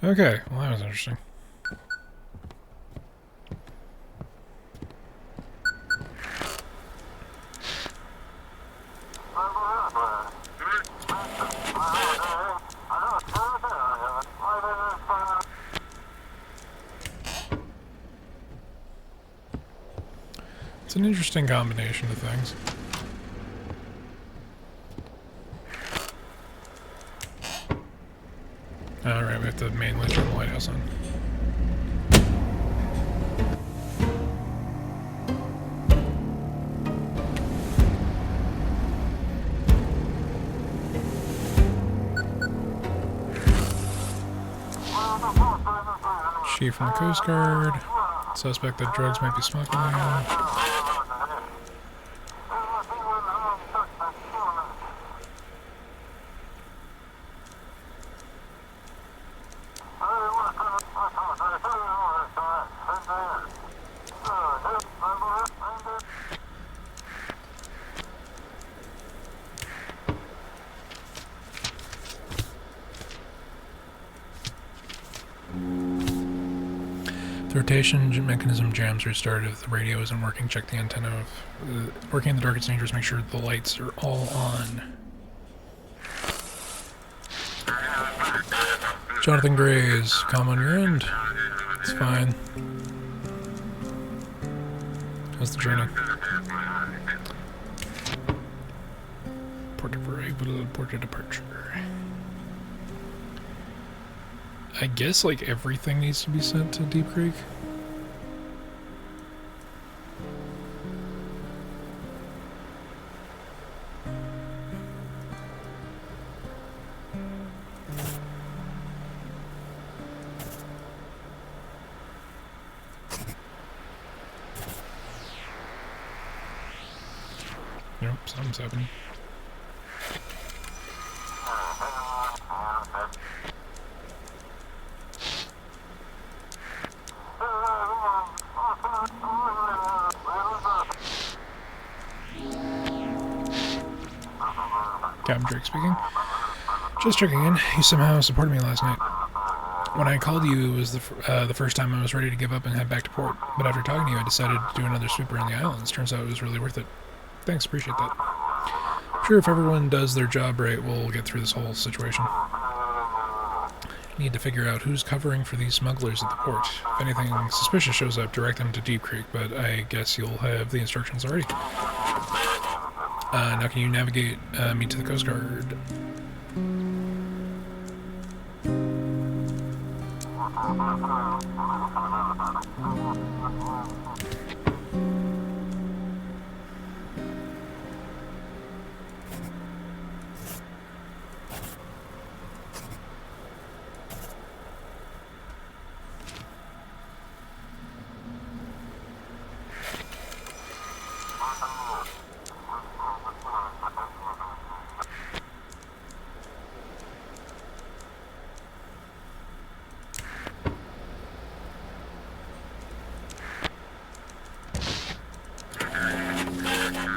Okay, well that was interesting. It's an interesting combination of things. Alright, we have to mainly turn the lighthouse on. Chief from the Coast Guard. Suspect that drugs might be smuggling. The rotation mechanism jams restarted. If the radio isn't working, check the antenna. If working in the dark is dangerous, make sure the lights are all on. Jonathan Grays, calm on your end. It's fine. How's the journey? Port of arrival, port of departure. I guess, like, everything needs to be sent to Deep Creek. Nope, something's happening. Captain Drake speaking. Just checking in. You somehow supported me last night. When I called you, it was the first time I was ready to give up and head back to port. But after talking to you, I decided to do another sweep around the islands. Turns out it was really worth it. Thanks, appreciate that. I'm sure if everyone does their job right, we'll get through this whole situation. Need to figure out who's covering for these smugglers at the port. If anything suspicious shows up, direct them to Deep Creek, but I guess you'll have the instructions already. Now can you navigate me to the Coast Guard?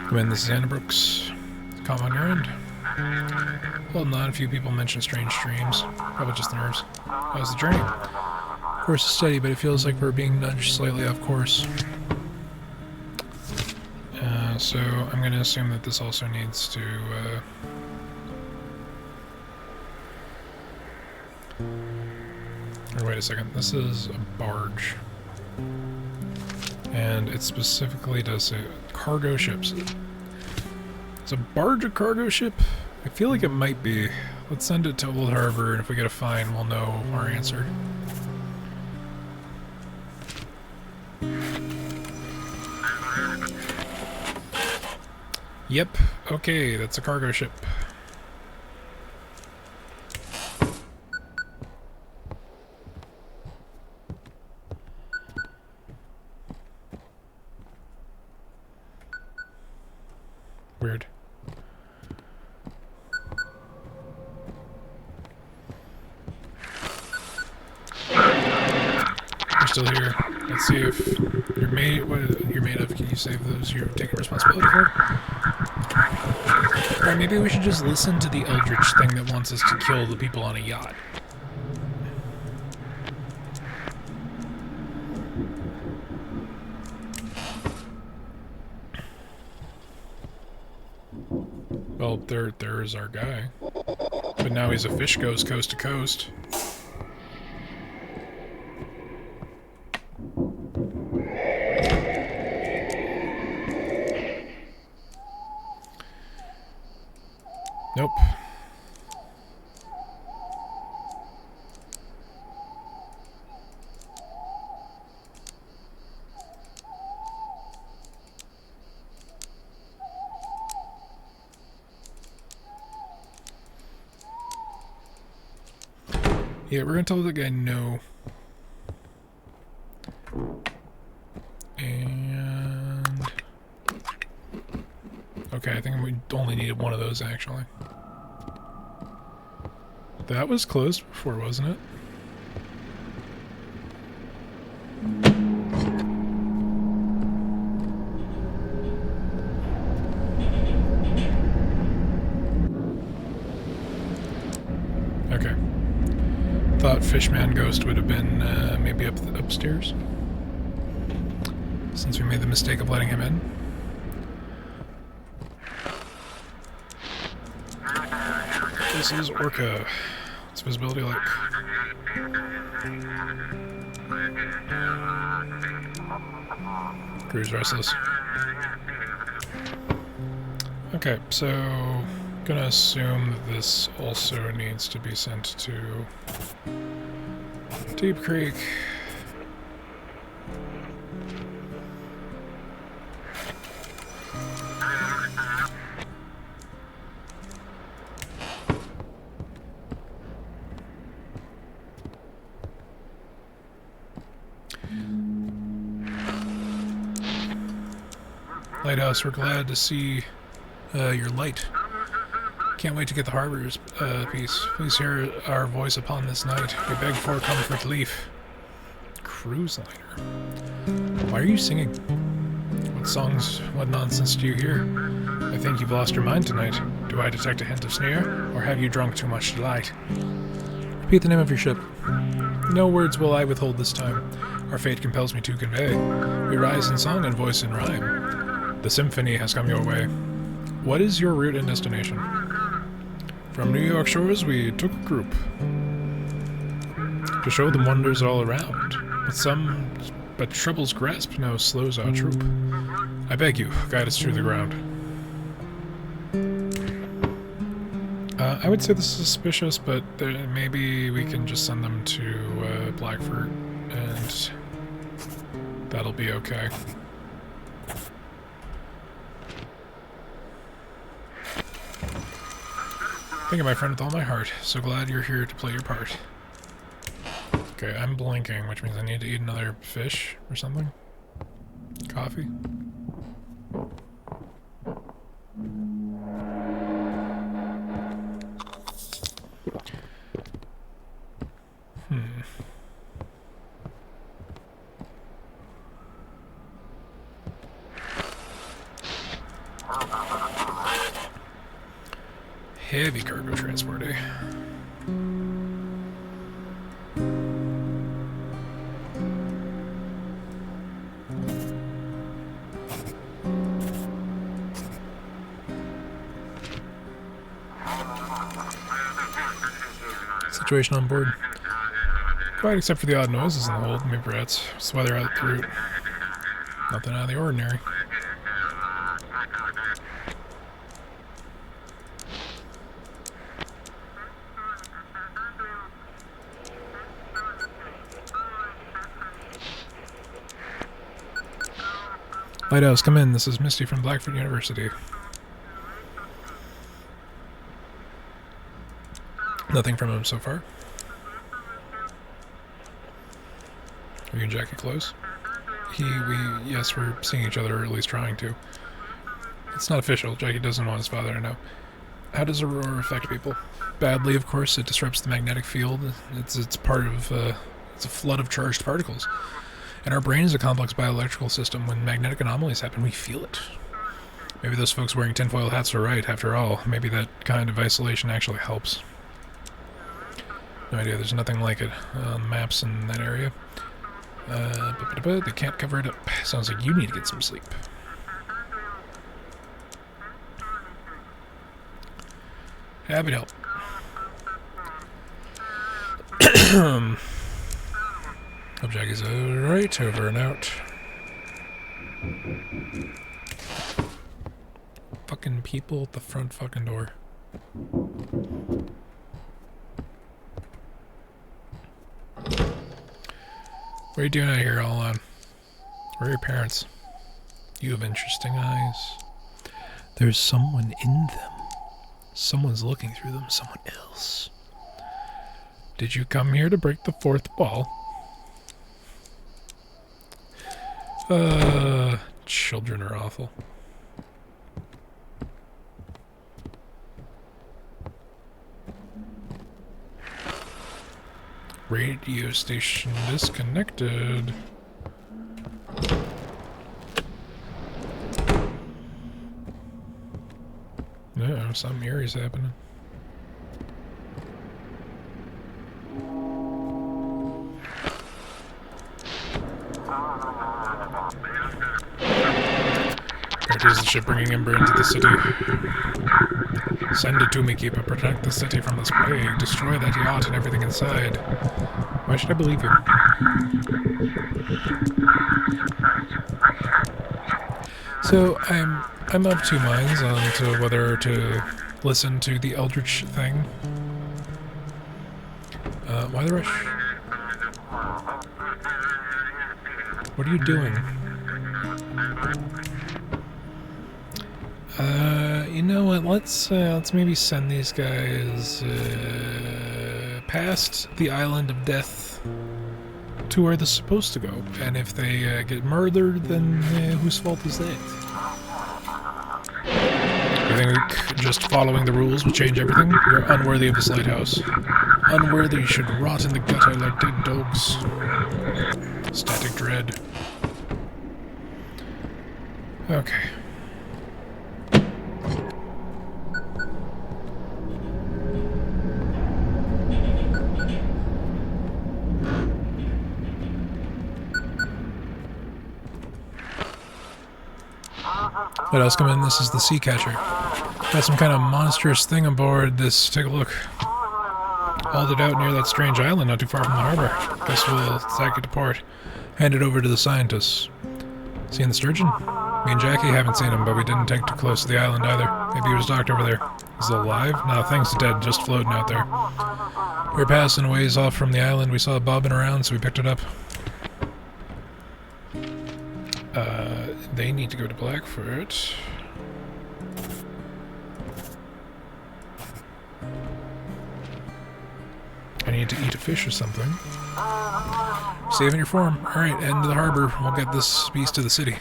When this is Anna Brooks, calm on your end. Holding on, a few people mentioned strange dreams. Probably just nerves. How's the journey? Course is steady, but it feels like we're being nudged slightly off course. So I'm going to assume that this also needs to... Or wait a second, this is a barge. And it specifically does say cargo ships. Is a barge a cargo ship? I feel like it might be. Let's send it to Old Harbor, and if we get a fine, we'll know our answer. Yep, okay, that's a cargo ship. Weird. You're still here. Let's see if you're made. What you're made of? Can you save those you're taking responsibility for? Or maybe we should just listen to the Eldritch thing that wants us to kill the people on a yacht. Well, there is our guy. But now he's a fish goes coast to coast. Nope. Yeah, we're gonna tell the guy no. And... okay, I think we only needed one of those, actually. That was closed before, wasn't it? Okay. Thought Fishman Ghost would have been maybe upstairs, since we made the mistake of letting him in. This is Orca. What's visibility like? Crew's restless. Okay, so Gonna assume that this also needs to be sent to Deep Creek. Lighthouse, we're glad to see your light. Can't wait to get the harbor's piece. Please hear our voice upon this night. We beg for comfort, Leaf. Cruise liner. Why are you singing? What songs, what nonsense do you hear? I think you've lost your mind tonight. Do I detect a hint of sneer, or have you drunk too much delight? Repeat the name of your ship. No words will I withhold this time. Our fate compels me to convey. We rise in song and voice in rhyme. The symphony has come your way. What is your route and destination? From New York shores we took a group to show them wonders all around. But trouble's grasp now slows our troop. I beg you, guide us through the ground. I would say this is suspicious, but maybe we can just send them to Blackford, and that'll be okay. Thank you, my friend, with all my heart. So glad you're here to play your part. Okay, I'm blinking, which means I need to eat another fish or something. Coffee. Heavy cargo transport, eh? Situation on board. Quiet except for the odd noises in the hold. Maybe rats. It's the weather out the route. Nothing out of the ordinary. Lighthouse, come in. This is Misty from Blackford University. Nothing from him so far. Are you and Jackie close? Yes, we're seeing each other, or at least trying to. It's not official. Jackie doesn't want his father to know. How does Aurora affect people? Badly, of course. It disrupts the magnetic field. It's part of, it's a flood of charged particles. And our brain is a complex bioelectrical system. When magnetic anomalies happen, we feel it. Maybe those folks wearing tinfoil hats are right, after all. Maybe that kind of isolation actually helps. No idea, there's nothing like it on maps in that area. They can't cover it up. Sounds like you need to get some sleep. Happy to help. Hope Jackie's alright, over and out. Fucking people at the front fucking door. What are you doing out here all alone? Where are your parents? You have interesting eyes. There's someone in them. Someone's looking through them, someone else. Did you come here to break the fourth wall? Children are awful. Radio station disconnected. No, something eerie's happening. There is the ship bringing Ember into the city. Send it to me, Keeper. Protect the city from this plague. Destroy that yacht and everything inside. Why should I believe you? So I'm of two minds on to whether to listen to the Eldritch thing. Why the rush? What are you doing? You know what? Let's maybe send these guys past the island of death to where they're supposed to go. And if they get murdered, then whose fault is that? You think just following the rules will change everything? You're unworthy of this lighthouse. Unworthy should rot in the gutter like dead dogs. Static dread. Okay. What else come in? This is the sea catcher. Got some kind of monstrous thing aboard this. Take a look. Hauled it out near that strange island not too far from the harbor. Guess we'll take it to port. Hand it over to the scientists. Seen the sturgeon? Me and Jackie haven't seen him, but we didn't take too close to the island either. Maybe he was docked over there. Is he alive? No, thing's dead, just floating out there. We were passing a ways off from the island. We saw it bobbing around, so we picked it up. They need to go to Blackfoot. I need to eat a fish or something. Saving your form. Alright, end to the harbor. We'll get this beast to the city.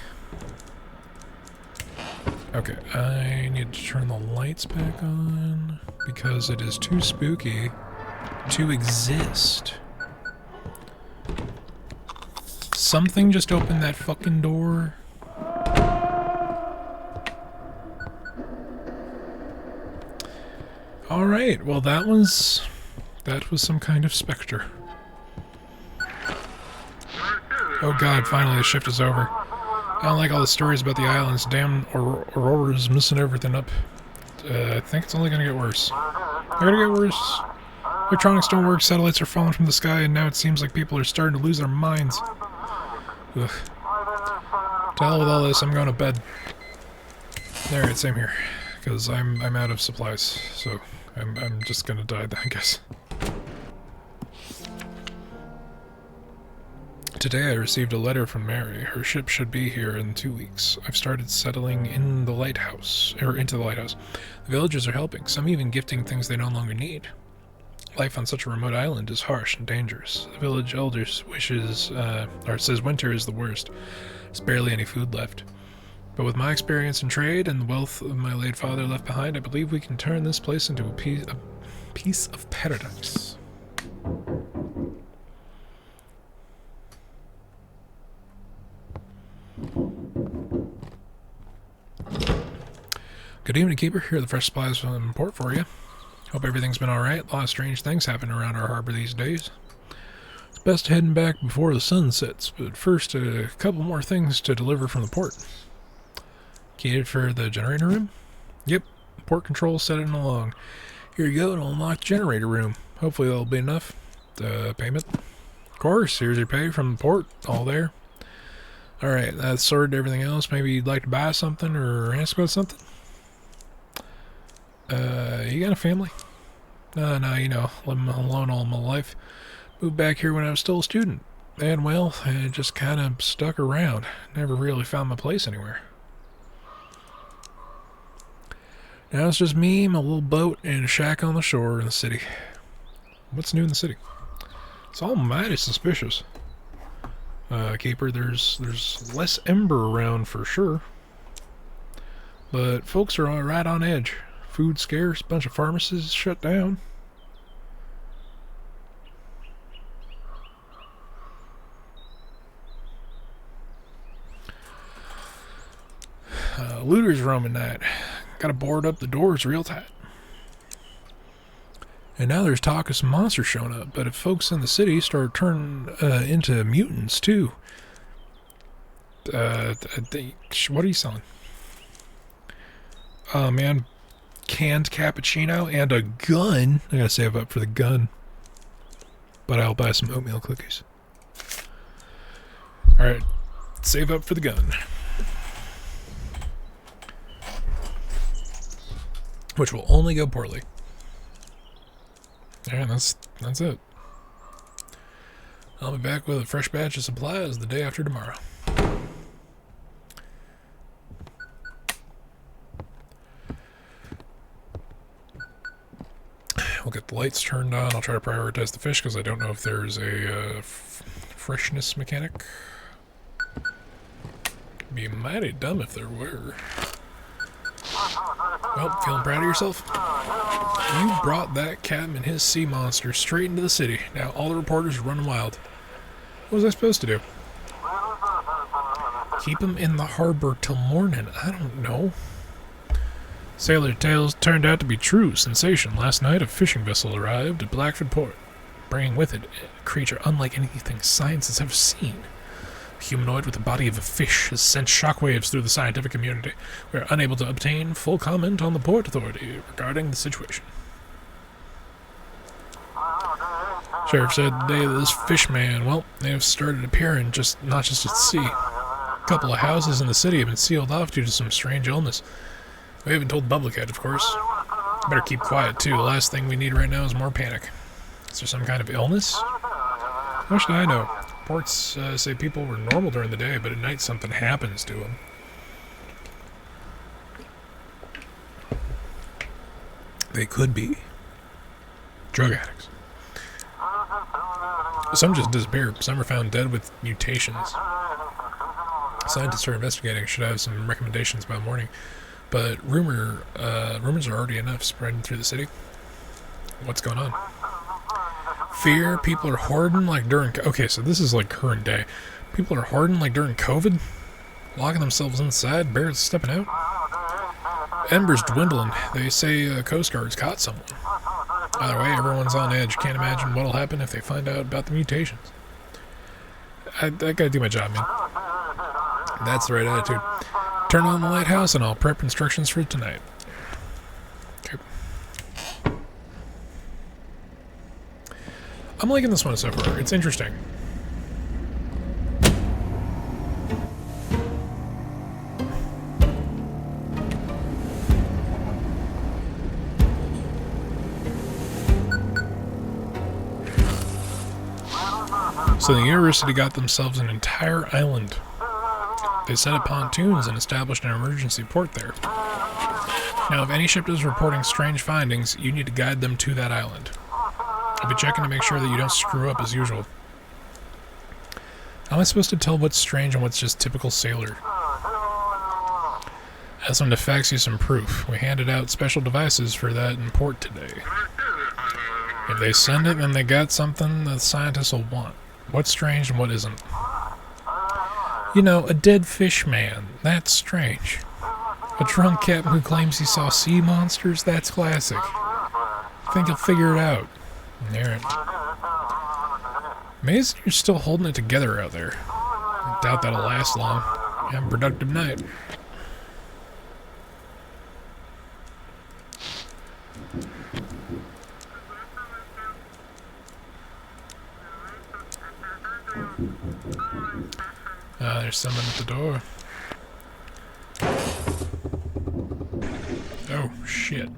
Okay, I need to turn the lights back on because it is too spooky to exist. Something just opened that fucking door. Alright, well that was some kind of specter. Oh god, finally the shift is over. I don't like all the stories about the islands. Damn Aurora's messing everything up. I think it's only gonna get worse. They're gonna get worse. Electronics don't work, satellites are falling from the sky, and now it seems like people are starting to lose their minds. Ugh. To hell with all this, I'm going to bed. Alright, same here. Because I'm out of supplies, so I'm just gonna die then, I guess. Today I received a letter from Mary. Her ship should be here in 2 weeks. I've started settling in the lighthouse, or into the lighthouse. The villagers are helping, some even gifting things they no longer need. Life on such a remote island is harsh and dangerous. The village elders says winter is the worst. There's barely any food left. But with my experience in trade and the wealth of my late father left behind, I believe we can turn this place into a piece of paradise. Good evening, Keeper. Here are the fresh supplies from the port for you. Hope everything's been alright. A lot of strange things happen around our harbor these days. It's best heading back before the sun sets, but first a couple more things to deliver from the port. Key for the generator room? Yep, port control set it along. Here you go, and I'll unlock the generator room. Hopefully that'll be enough. Payment? Of course, here's your pay from the port. All there. Alright, that's sorted everything else. Maybe you'd like to buy something or ask about something? You got a family? No, you know, living alone all my life. Moved back here when I was still a student. And, well, I just kind of stuck around. Never really found my place anywhere. Now it's just me, my little boat, and a shack on the shore in the city. What's new in the city? It's all mighty suspicious. Keeper, there's less ember around for sure. But folks are right on edge. Food scarce, bunch of pharmacies shut down. Looters roaming night. Gotta board up the doors real tight. And now there's talk of some monsters showing up, but if folks in the city start turning into mutants too. What are you selling? Oh man, canned cappuccino and a gun. I gotta save up for the gun. But I'll buy some oatmeal cookies. Alright, save up for the gun. which will only go poorly. And that's it. I'll be back with a fresh batch of supplies the day after tomorrow. We'll get the lights turned on. I'll try to prioritize the fish because I don't know if there's a freshness mechanic. It'd be mighty dumb if there were. Well, feeling proud of yourself? You brought that captain and his sea monster straight into the city. Now all the reporters are running wild. What was I supposed to do? Keep him in the harbor till morning. I don't know. Sailor tales turned out to be true. Sensation. Last night a fishing vessel arrived at Blackford Port, bringing with it a creature unlike anything science has ever seen. A humanoid with the body of a fish has sent shockwaves through the scientific community. We are unable to obtain full comment on the Port Authority regarding the situation. Sheriff said today that this fish man, well, they have started appearing not just at sea. A couple of houses in the city have been sealed off due to some strange illness. We haven't told the public yet, of course. Better keep quiet, too. The last thing we need right now is more panic. Is there some kind of illness? How should I know? Reports say people were normal during the day, but at night something happens to them. They could be drug addicts. Some just disappear. Some are found dead with mutations. Scientists are investigating. Should have some recommendations by morning. But rumors are already enough spreading through the city. What's going on? Fear. People are hoarding like during... Okay, so this is like current day. People are hoarding like during COVID? Locking themselves inside, barely stepping out? Embers dwindling. They say Coast Guard's caught someone. Either way, everyone's on edge. Can't imagine what'll happen if they find out about the mutations. I gotta do my job, man. That's the right attitude. Turn on the lighthouse and I'll prep instructions for tonight. Okay. I'm liking this one so far. It's interesting. So the university got themselves an entire island. They set up pontoons and established an emergency port there. Now, if any ship is reporting strange findings, you need to guide them to that island. I'll be checking to make sure that you don't screw up as usual. How am I supposed to tell what's strange and what's just typical sailor? Ask them to fax you some proof. We handed out special devices for that in port today. If they send it, then they got something the scientists will want. What's strange and what isn't? You know, a dead fish man. That's strange. A drunk captain who claims he saw sea monsters? That's classic. I think he'll figure it out. Alright. Amazing you're still holding it together out there. I doubt that'll last long. Have a productive night. There's someone at the door. Oh, shit.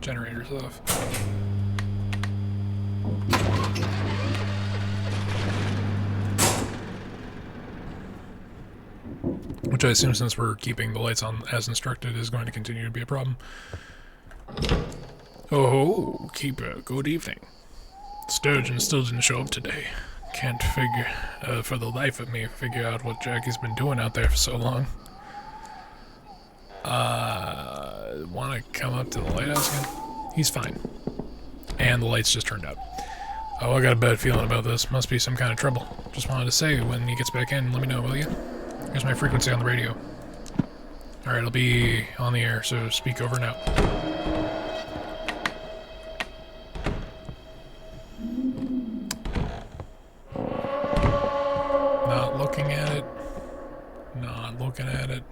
Generator's off. Which I assume, since we're keeping the lights on as instructed, is going to continue to be a problem. Oh, keeper, good evening. Sturgeon still didn't show up today. Can't figure, for the life of me, figure out what Jackie's been doing out there for so long. Want to come up to the lighthouse again? He's fine. And the lights just turned out. Oh, I got a bad feeling about this. Must be some kind of trouble. Just wanted to say, when he gets back in, let me know, will you? Here's my frequency on the radio. Alright, I'll be on the air, so speak over now. Not looking at it. Not looking at it.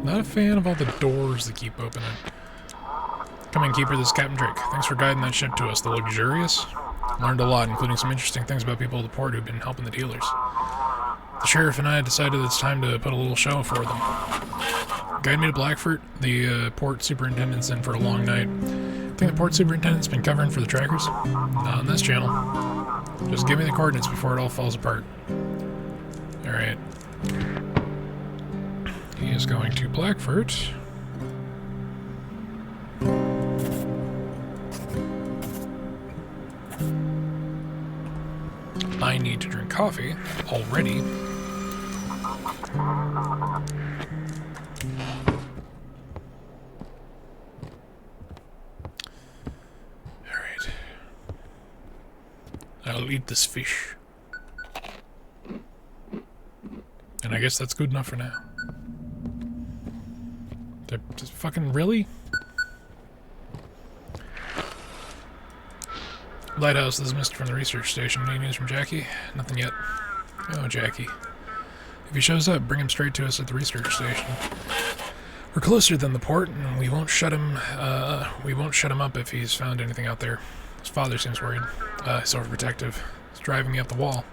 Not a fan of all the doors that keep opening. Come in, Keeper, this is Captain Drake. Thanks for guiding that ship to us. The Luxurious? Learned a lot, including some interesting things about people of the port who've been helping the dealers. The sheriff and I decided it's time to put a little show for them. Guide me to Blackford. The port superintendent's in for a long night. I think the port superintendent's been covering for the trackers? Not on this channel. Just give me the coordinates before it all falls apart. Alright. He is going to Blackford. I need to drink coffee already. Alright. I'll eat this fish. And I guess that's good enough for now. Just fucking really? Lighthouse, this is Mr. from the research station. Any news from Jackie? Nothing yet. Oh, Jackie. If he shows up, bring him straight to us at the research station. We're closer than the port, and we won't shut him up if he's found anything out there. His father seems worried. He's overprotective. He's driving me up the wall.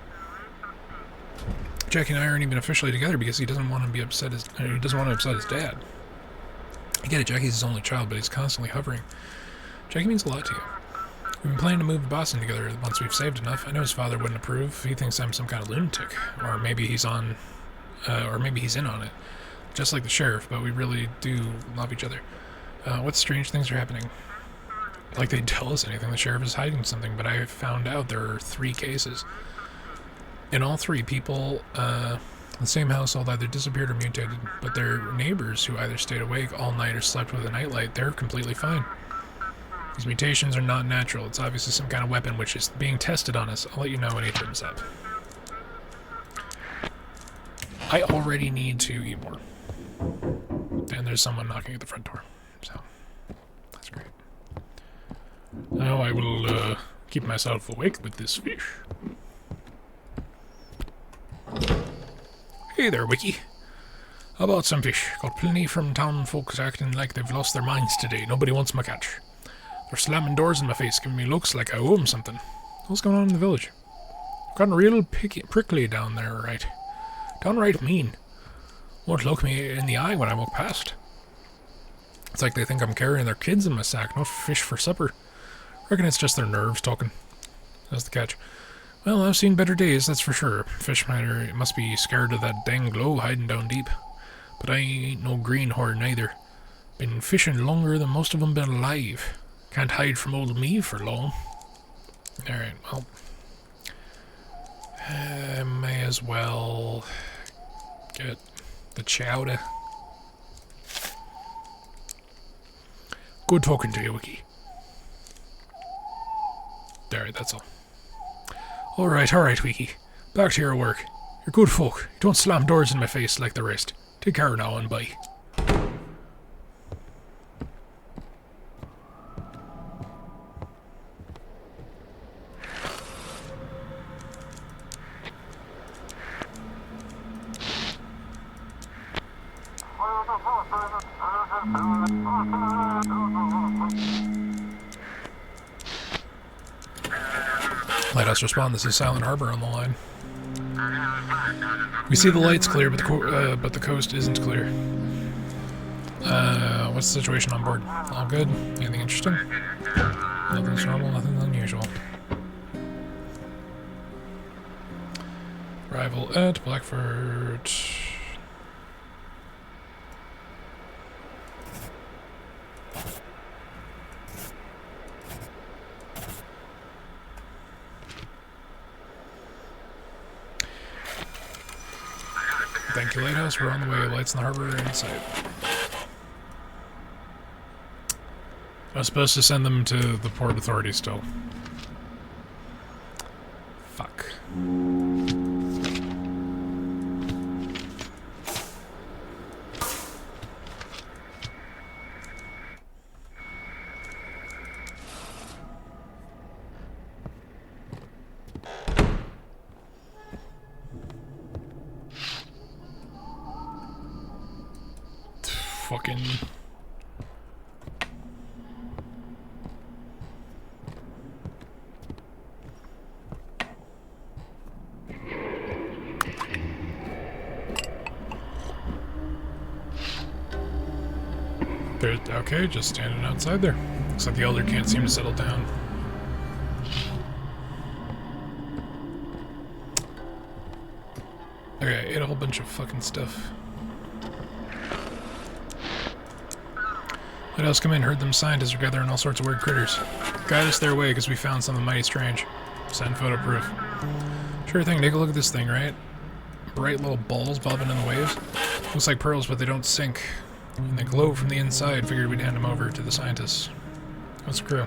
Jackie and I aren't even officially together because he doesn't want to be upset. He doesn't want to upset his dad. I get it, Jackie's his only child, but he's constantly hovering. Jackie means a lot to you. We've been planning to move to Boston together once we've saved enough. I know his father wouldn't approve. He thinks I'm some kind of lunatic, or maybe he's in on it, just like the sheriff. But we really do love each other. What strange things are happening? Like they'd tell us anything. The sheriff is hiding something, but I found out there are 3 cases. In all 3, people in the same household either disappeared or mutated, but their neighbors who either stayed awake all night or slept with a nightlight, they're completely fine. These mutations are not natural. It's obviously some kind of weapon which is being tested on us. I'll let you know when he turns up. I already need to eat more. And there's someone knocking at the front door. So, that's great. Now I will keep myself awake with this fish. Hey there, Wiki. How about some fish? Got plenty from town folks acting like they've lost their minds today. Nobody wants my catch. They're slamming doors in my face, giving me looks like I owe them something. What's going on in the village? Gotten real prickly down there, right? Downright mean. Won't look me in the eye when I walk past. It's like they think I'm carrying their kids in my sack, not fish for supper. Reckon it's just their nerves talking. That's the catch. Well, I've seen better days, that's for sure. Fish must be scared of that dang glow hiding down deep. But I ain't no greenhorn neither. Been fishing longer than most of them been alive. Can't hide from old me for long. Alright, well. May as well get the chowder. Good talking to you, Wiki. Alright, that's all. Alright, Wiki. Back to your work. You're good folk. You don't slam doors in my face like the rest. Take care now and bye. Lighthouse respond, this is Silent Harbor on the line. We see the lights clear, but the coast isn't clear. What's the situation on board? All good? Anything interesting? Nothing's normal, nothing unusual. Arrival at Blackford. Thank you, Lighthouse. We're on the way. Lights in the harbor are in sight. I was supposed to send them to the Port Authority still. Fuck. Fucking... Okay, just standing outside there. Looks like the elder can't seem to settle down. Okay, I ate a whole bunch of fucking stuff. Let us come in, heard them scientists are gathering all sorts of weird critters. Guide us their way, because we found something mighty strange. Send photo proof. Sure thing, take a look at this thing, right? Bright little balls bobbing in the waves. Looks like pearls, but they don't sink. And they glow from the inside. Figured we'd hand them over to the scientists. What's the crew?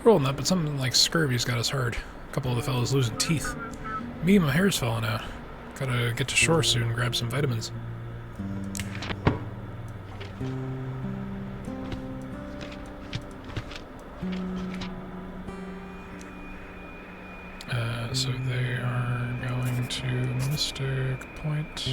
We're holding up, but something like scurvy's got us hard. A couple of the fellas losing teeth. Me, my hair's falling out. Gotta get to shore soon and grab some vitamins. So they are going to Mystic Point.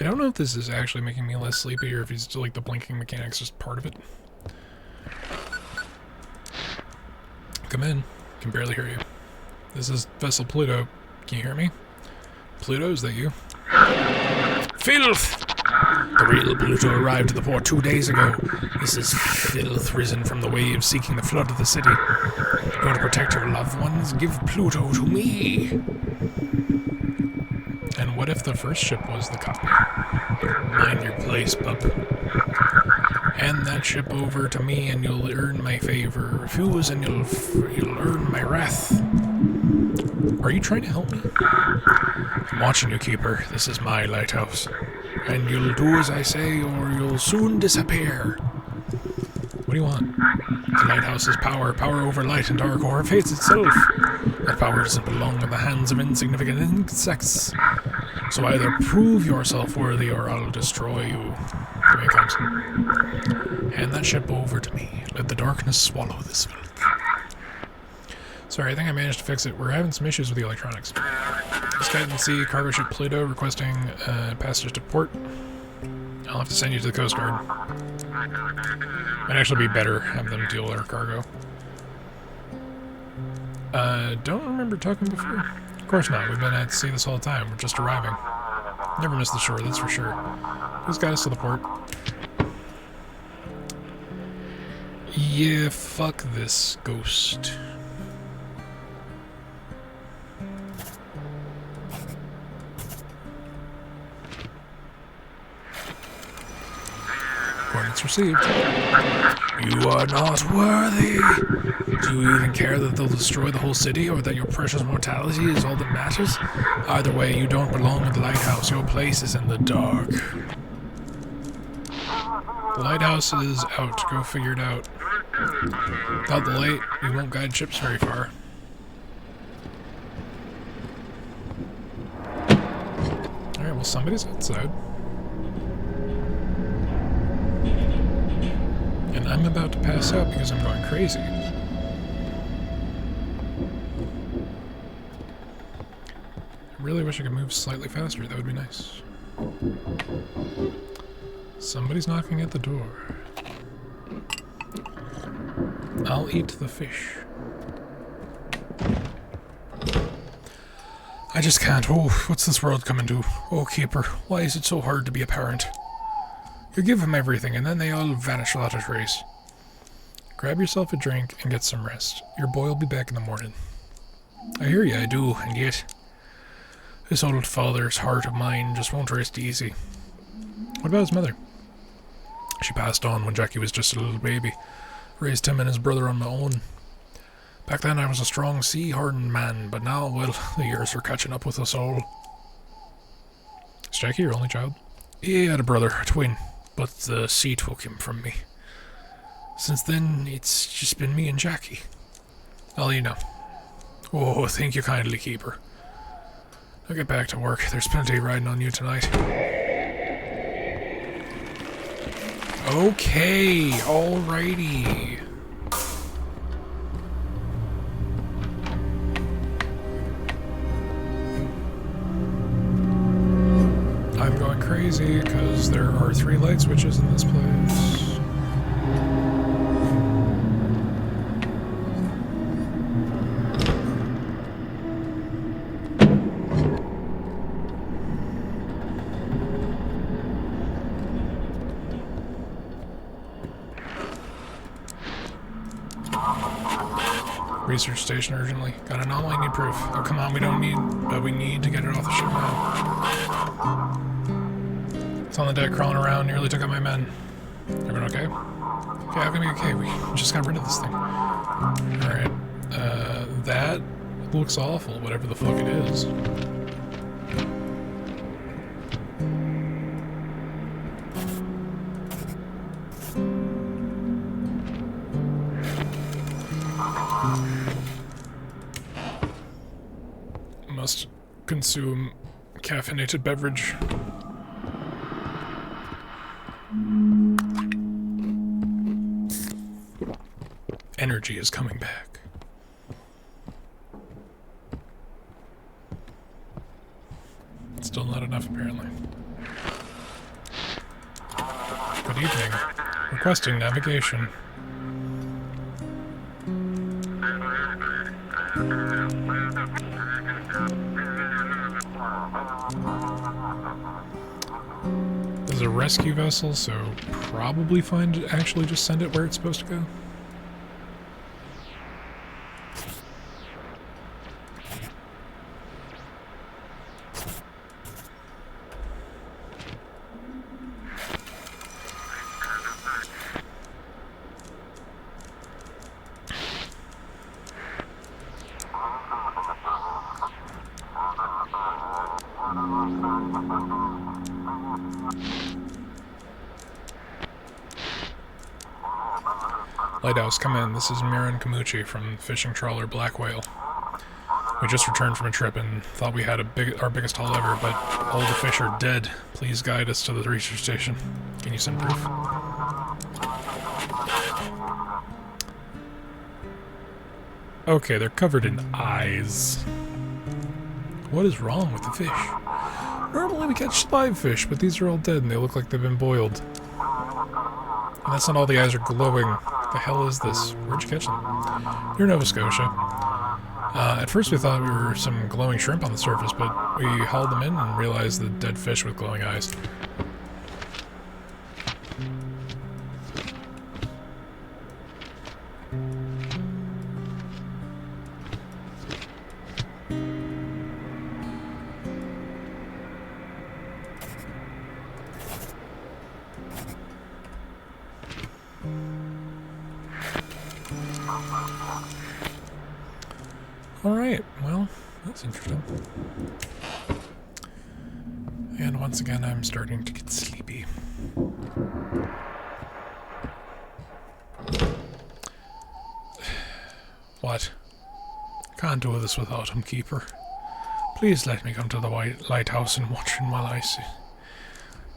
I don't know if this is actually making me less sleepy or if it's like the blinking mechanic's just part of it. Come in. Can barely hear you. This is Vessel Pluto. Can you hear me? Pluto, is that you? Filth! The real Pluto arrived at the port 2 days ago. This is filth risen from the waves seeking the flood of the city. You're going to protect your loved ones? Give Pluto to me! And what if the first ship was the copy? Mind your place, pup. Hand that ship over to me and you'll earn my favor. Refuse and you'll earn my wrath. Are you trying to help me? I'm watching you, Keeper. This is my lighthouse. And you'll do as I say or you'll soon disappear. What do you want? The lighthouse is power. Power over light and dark or fates itself. That power doesn't belong in the hands of insignificant insects. So either prove yourself worthy or I'll destroy you. Here it comes. Hand that ship over to me. Let the darkness swallow this filth. Sorry, I think I managed to fix it. We're having some issues with the electronics. This Captain C, cargo ship Pluto, requesting passage to port. I'll have to send you to the Coast Guard. Might actually be better have them deal with our cargo. Don't remember talking before. Of course not. We've been at sea this whole time. We're just arriving. Never missed the shore, that's for sure. Who's got us to the port? Yeah, fuck this ghost. Coordinates received. You are not worthy. Do you even care that they'll destroy the whole city or that your precious mortality is all that matters? Either way, you don't belong at the lighthouse. Your place is in the dark. The lighthouse is out. Go figure it out. Without the light, we won't guide ships very far. Alright, well somebody's outside. And I'm about to pass out because I'm going crazy. I really wish I could move slightly faster. That would be nice. Somebody's knocking at the door. I'll eat the fish. I just can't. Oh, what's this world coming to? Oh, Keeper, why is it so hard to be a parent? You give them everything, and then they all vanish without a trace. Grab yourself a drink and get some rest. Your boy will be back in the morning. I hear you, I do, and yet this old father's heart of mine just won't rest easy. What about his mother? She passed on when Jackie was just a little baby. Raised him and his brother on my own. Back then I was a strong, sea-hardened man, but now, well, the years are catching up with us all. Is Jackie your only child? He had a brother, a twin, but the sea took him from me. Since then, it's just been me and Jackie. All you know. Oh, thank you kindly, Keeper. I'll get back to work. There's plenty riding on you tonight. Okay, alrighty. easy, because there are 3 light switches in this place. Research station urgently. Got an anomaly, need proof. Oh, come on, we don't need, but we need to get it off the ship now. It's on the deck, crawling around, nearly took out my men. Everyone okay? Okay, how can we be okay? We just got rid of this thing. Alright, that looks awful, whatever the fuck it is. Must consume caffeinated beverage. Energy is coming back. Still not enough, apparently. Good evening. Requesting navigation. There's a rescue vessel, so probably fine to actually just send it where it's supposed to go. Lighthouse, come in. This is Miran Kamuchi from fishing trawler Black Whale. We just returned from a trip and thought we had our biggest haul ever, but all the fish are dead. Please guide us to the research station. Can you send proof? Okay, they're covered in eyes. What is wrong with the fish? Normally we catch live fish, but these are all dead and they look like they've been boiled. And that's not all the eyes are glowing. The hell is this? Where'd you catch them? Near Nova Scotia. At first we thought we were some glowing shrimp on the surface, but we hauled them in and realized the dead fish with glowing eyes. Alright, well, that's interesting. And once again, I'm starting to get sleepy. What? Can't do this without him, Keeper. Please let me come to the lighthouse and watch him while I see.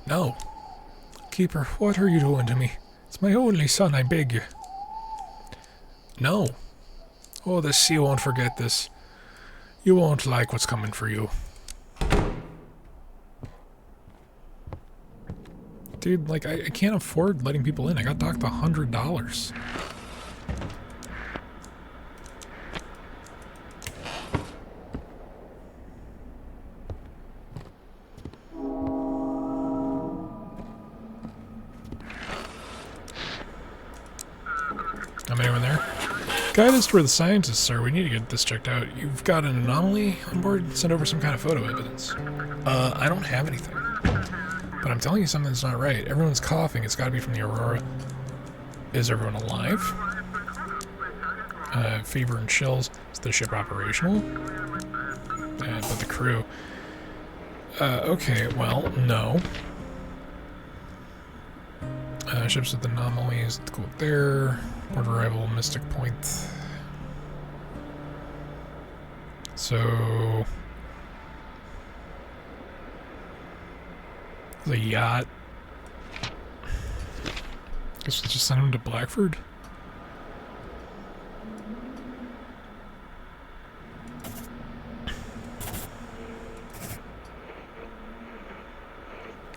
No. Keeper, what are you doing to me? It's my only son, I beg you. No. Oh, the sea won't forget this. You won't like what's coming for you. Dude, like, I can't afford letting people in. I got docked $100. Am anyone there? Guide us to where the scientists are. We need to get this checked out. You've got an anomaly on board? Send over some kind of photo evidence. I don't have anything. But I'm telling you something's not right. Everyone's coughing. It's gotta be from the Aurora. Is everyone alive? Fever and chills. Is the ship operational? But the crew. Okay, well, no. Ships with anomalies. Go up there. Port arrival, Mystic Point. So... the yacht. Guess we'll just send him to Blackford.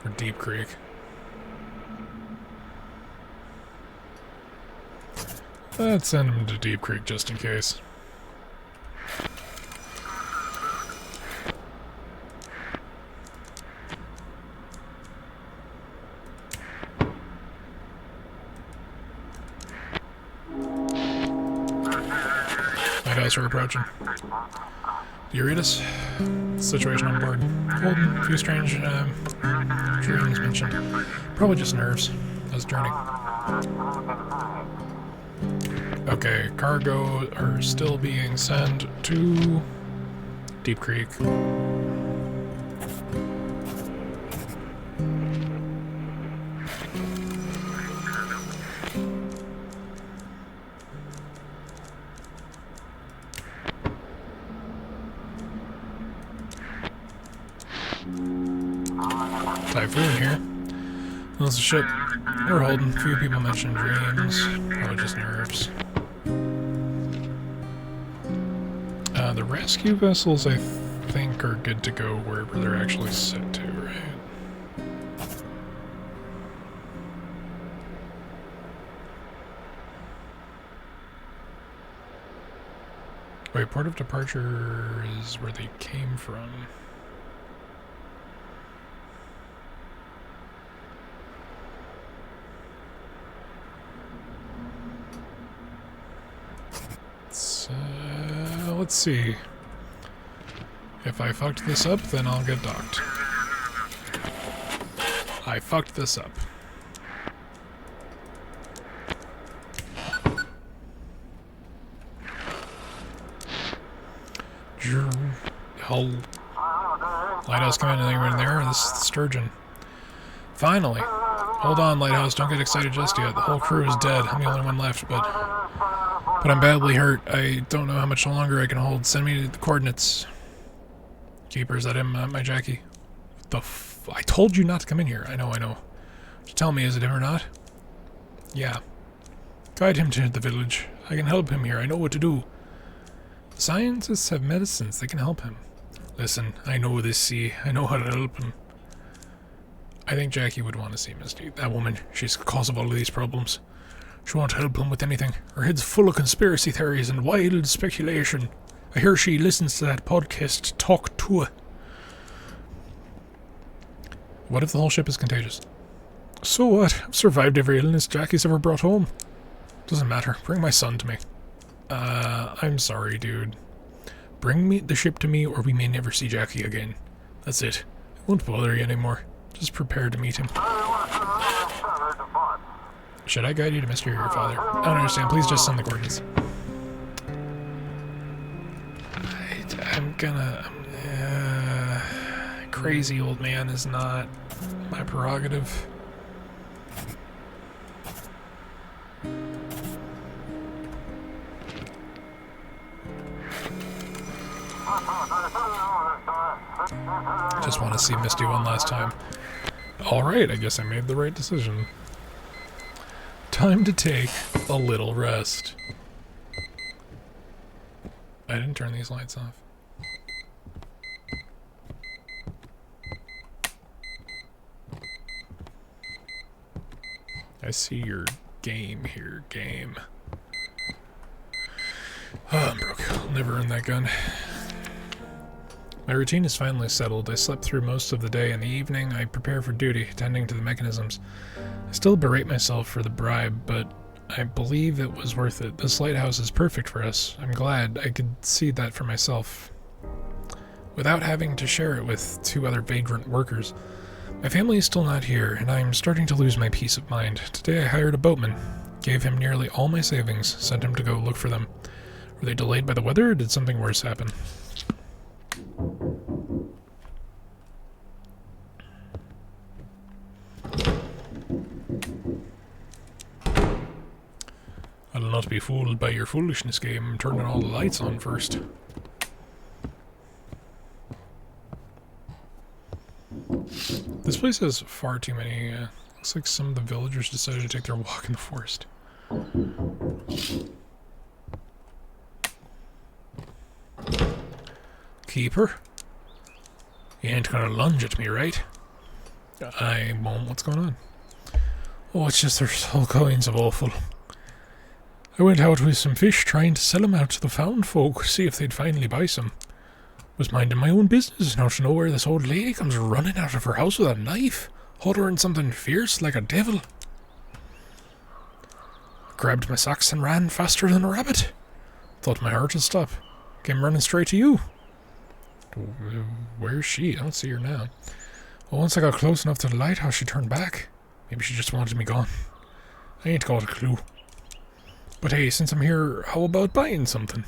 Or Deep Creek. Let's send him to Deep Creek just in case. Lighthouse are approaching. Do you read us? Situation on board. Golden, a few strange dreams mentioned. Probably just nerves. This journey. Okay, cargo are still being sent to Deep Creek. Typhoon here. That's the ship we're holding. Few people mentioned dreams. Probably just nerves. The rescue vessels, I think, are good to go wherever they're actually set to, right? Wait, port of departure is where they came from. Let's see. If I fucked this up, then I'll get docked. I fucked this up. Hull. Lighthouse, come in. Anyone in there? This is the Sturgeon. Finally. Hold on, Lighthouse. Don't get excited just yet. The whole crew is dead. I'm the only one left, but I'm badly hurt. I don't know how much longer I can hold. Send me the coordinates. Keeper, is that him, my Jackie? I told you not to come in here. I know. Just tell me, is it him or not? Yeah. Guide him to the village. I can help him here. I know what to do. The scientists have medicines. They can help him. Listen, I know this sea. I know how to help him. I think Jackie would want to see Misty. That woman, she's the cause of all of these problems. She won't help him with anything. Her head's full of conspiracy theories and wild speculation. I hear she listens to that podcast, Talk to Her. What if the whole ship is contagious? So what? I've survived every illness Jackie's ever brought home. Doesn't matter. Bring my son to me. I'm sorry, dude. Bring the ship to me or we may never see Jackie again. That's it. I won't bother you anymore. Just prepare to meet him. Should I guide you to Mr. your father? I don't understand. Please just send the coordinates. Crazy old man is not my prerogative. Just want to see Misty one last time. Alright, I guess I made the right decision. Time to take a little rest. I didn't turn these lights off. I see your game here, game. Oh, I'm broke. I'll never earn that gun. My routine is finally settled. I slept through most of the day. In the evening, I prepare for duty, tending to the mechanisms. I still berate myself for the bribe, but I believe it was worth it. This lighthouse is perfect for us. I'm glad I could see that for myself, without having to share it with two other vagrant workers. My family is still not here, and I'm starting to lose my peace of mind. Today I hired a boatman, gave him nearly all my savings, sent him to go look for them. Were they delayed by the weather, or did something worse happen? I'll not be fooled by your foolishness, game. I'm turning all the lights on first. This place has far too many, looks like some of the villagers decided to take their walk in the forest. Keeper? You ain't gonna lunge at me, right? I won't. What's going on? Oh, it's just there's all kinds of awful. I went out with some fish trying to sell them out to the found folk, see if they'd finally buy some. Was minding my own business, now to nowhere this old lady comes running out of her house with a knife, hollering something fierce like a devil. Grabbed my socks and ran faster than a rabbit. Thought my heart would stop. Came running straight to you. Where's she? I don't see her now. Well, once I got close enough to the lighthouse, she turned back. Maybe she just wanted me gone. I ain't got a clue. But hey, since I'm here, how about buying something?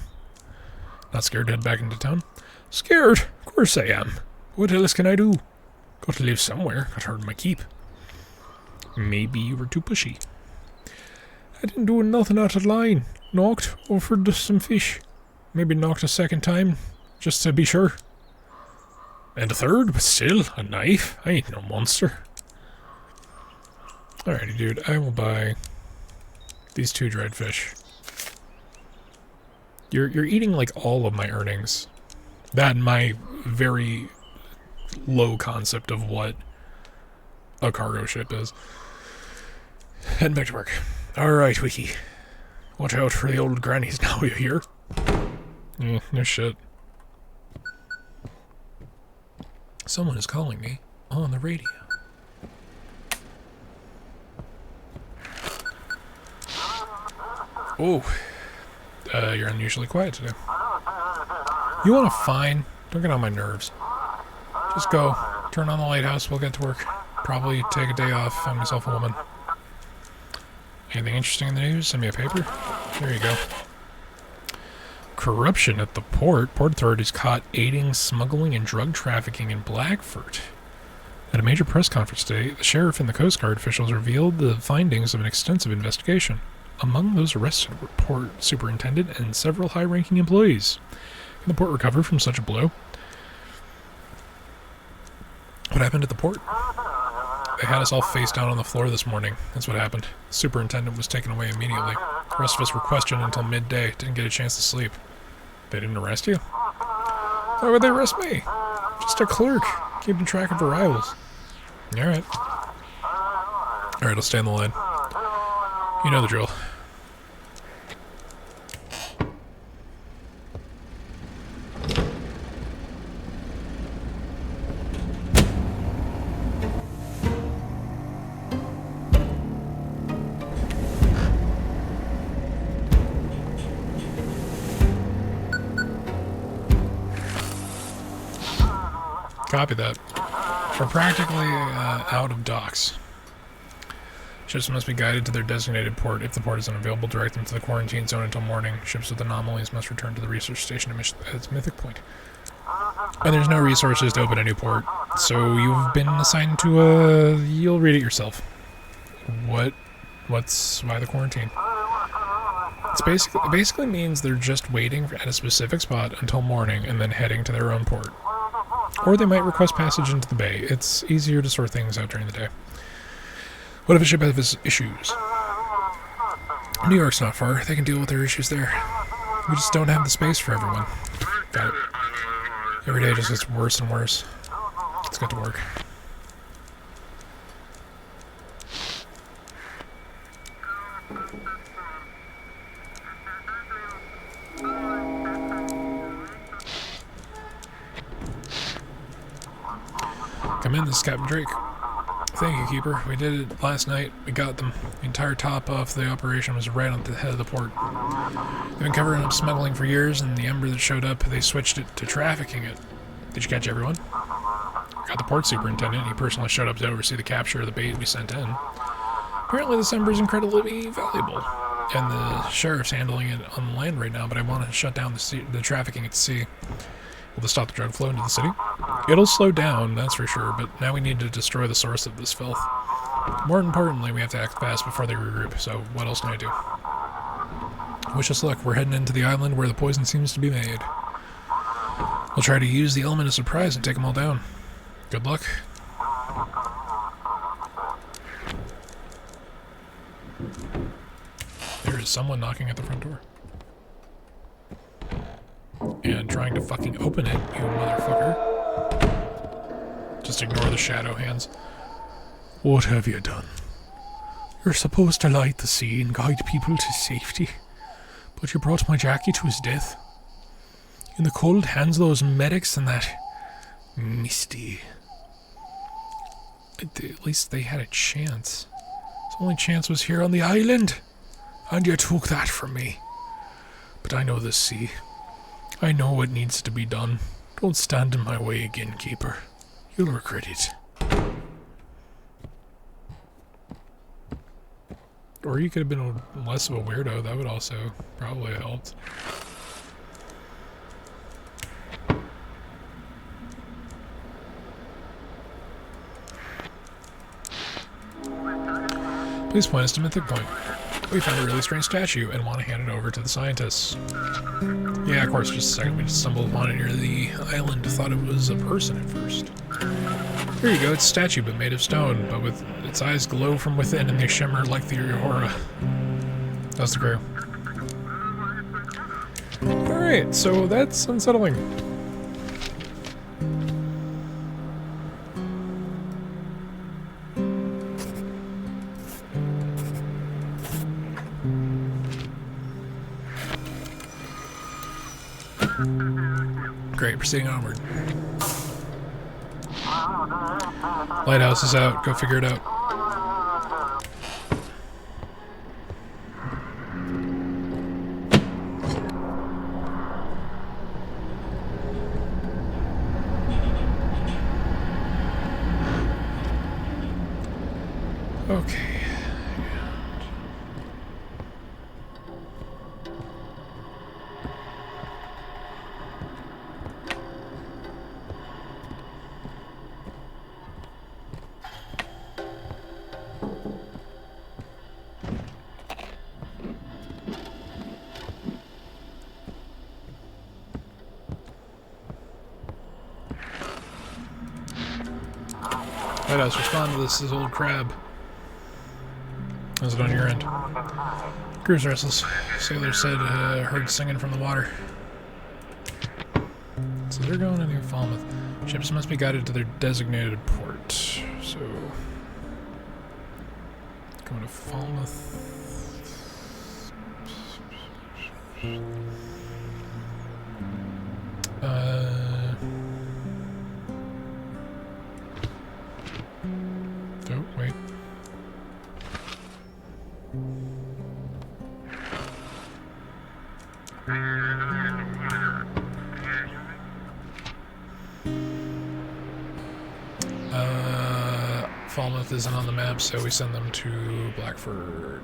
Not scared to head back into town? Scared? Of course I am. What else can I do? Got to live somewhere. Got to earn my keep. Maybe you were too pushy. I didn't do nothing out of line. Knocked, offered some fish. Maybe knocked a second time, just to be sure. And a third, but still, a knife. I ain't no monster. Alrighty, dude, I will buy these 2 dried fish. You're eating like all of my earnings. That and my very low concept of what a cargo ship is. Heading back to work. Alright, Wiki. Watch out for the old grannies now, you hear? No shit. Someone is calling me on the radio. Oh, you're unusually quiet today. You want to fine? Don't get on my nerves. Just go. Turn on the lighthouse. We'll get to work. Probably take a day off. Find myself a woman. Anything interesting in the news? Send me a paper. There you go. Corruption at the port. Port authorities caught aiding, smuggling, and drug trafficking in Blackford. At a major press conference today, the sheriff and the Coast Guard officials revealed the findings of an extensive investigation. Among those arrested were port superintendent and several high-ranking employees. Can the port recover from such a blow? What happened at the port? They had us all face down on the floor this morning. That's what happened. The superintendent was taken away immediately. The rest of us were questioned until midday. Didn't get a chance to sleep. They didn't arrest you? Why would they arrest me? Just a clerk, keeping track of arrivals. Alright. Alright, I'll stay on the line. You know the drill. Copy that. We're practically out of docks. Ships must be guided to their designated port. If the port is unavailable, direct them to the quarantine zone until morning. Ships with anomalies must return to the research station at its mythic point. And there's no resources to open a new port, so you've been assigned to you'll read it yourself. Why the quarantine? It basically means they're just waiting at a specific spot until morning and then heading to their own port. Or they might request passage into the bay. It's easier to sort things out during the day. What if a ship has issues? New York's not far. They can deal with their issues there. We just don't have the space for everyone. Got it. Every day just gets worse and worse. Let's get to work. Come in, this is Captain Drake. Thank you, Keeper. We did it last night. We got them. The entire top off the operation was right on the head of the port. They've been covering up smuggling for years, and the ember that showed up, they switched it to trafficking it. Did you catch everyone? Got the port superintendent. He personally showed up to oversee the capture of the bait we sent in. Apparently this ember is incredibly valuable, and the sheriff's handling it on the land right now, but I want to shut down the trafficking at sea. Will this stop the drug flow into the city? It'll slow down, that's for sure, but now we need to destroy the source of this filth. More importantly, we have to act fast before they regroup, so what else can I do? Wish us luck. We're heading into the island where the poison seems to be made. We'll try to use the element of surprise and take them all down. Good luck. There is someone knocking at the front door. And trying to fucking open it, you motherfucker. Just ignore the shadow hands. What have you done? You're supposed to light the sea and guide people to safety, but you brought my Jackie to his death. In the cold hands of those medics and that Misty. At least they had a chance. The only chance was here on the island, and you took that from me. But I know the sea. I know what needs to be done. Don't stand in my way again, Keeper. You'll regret it. Or you could have been less of a weirdo. That would also probably have helped. Please point us to Mythic Point. We found a really strange statue and want to hand it over to the scientists. Yeah, of course, just a second. We just stumbled upon it near the island. Thought it was a person at first. Here you go. It's a statue, but made of stone. But with its eyes glow from within and they shimmer like the aurora. That's the crew. Alright, so that's unsettling. Great, proceeding onward. Lighthouse is out. Go figure it out. Okay. Lighthouse, respond to this old crab. How's it on your end? Crew's restless. Sailor said heard singing from the water. So they're going to New Falmouth. Ships must be guided to their designated port. So going to Falmouth. Oh, wait. Falmouth isn't on the map, so we send them to Blackford.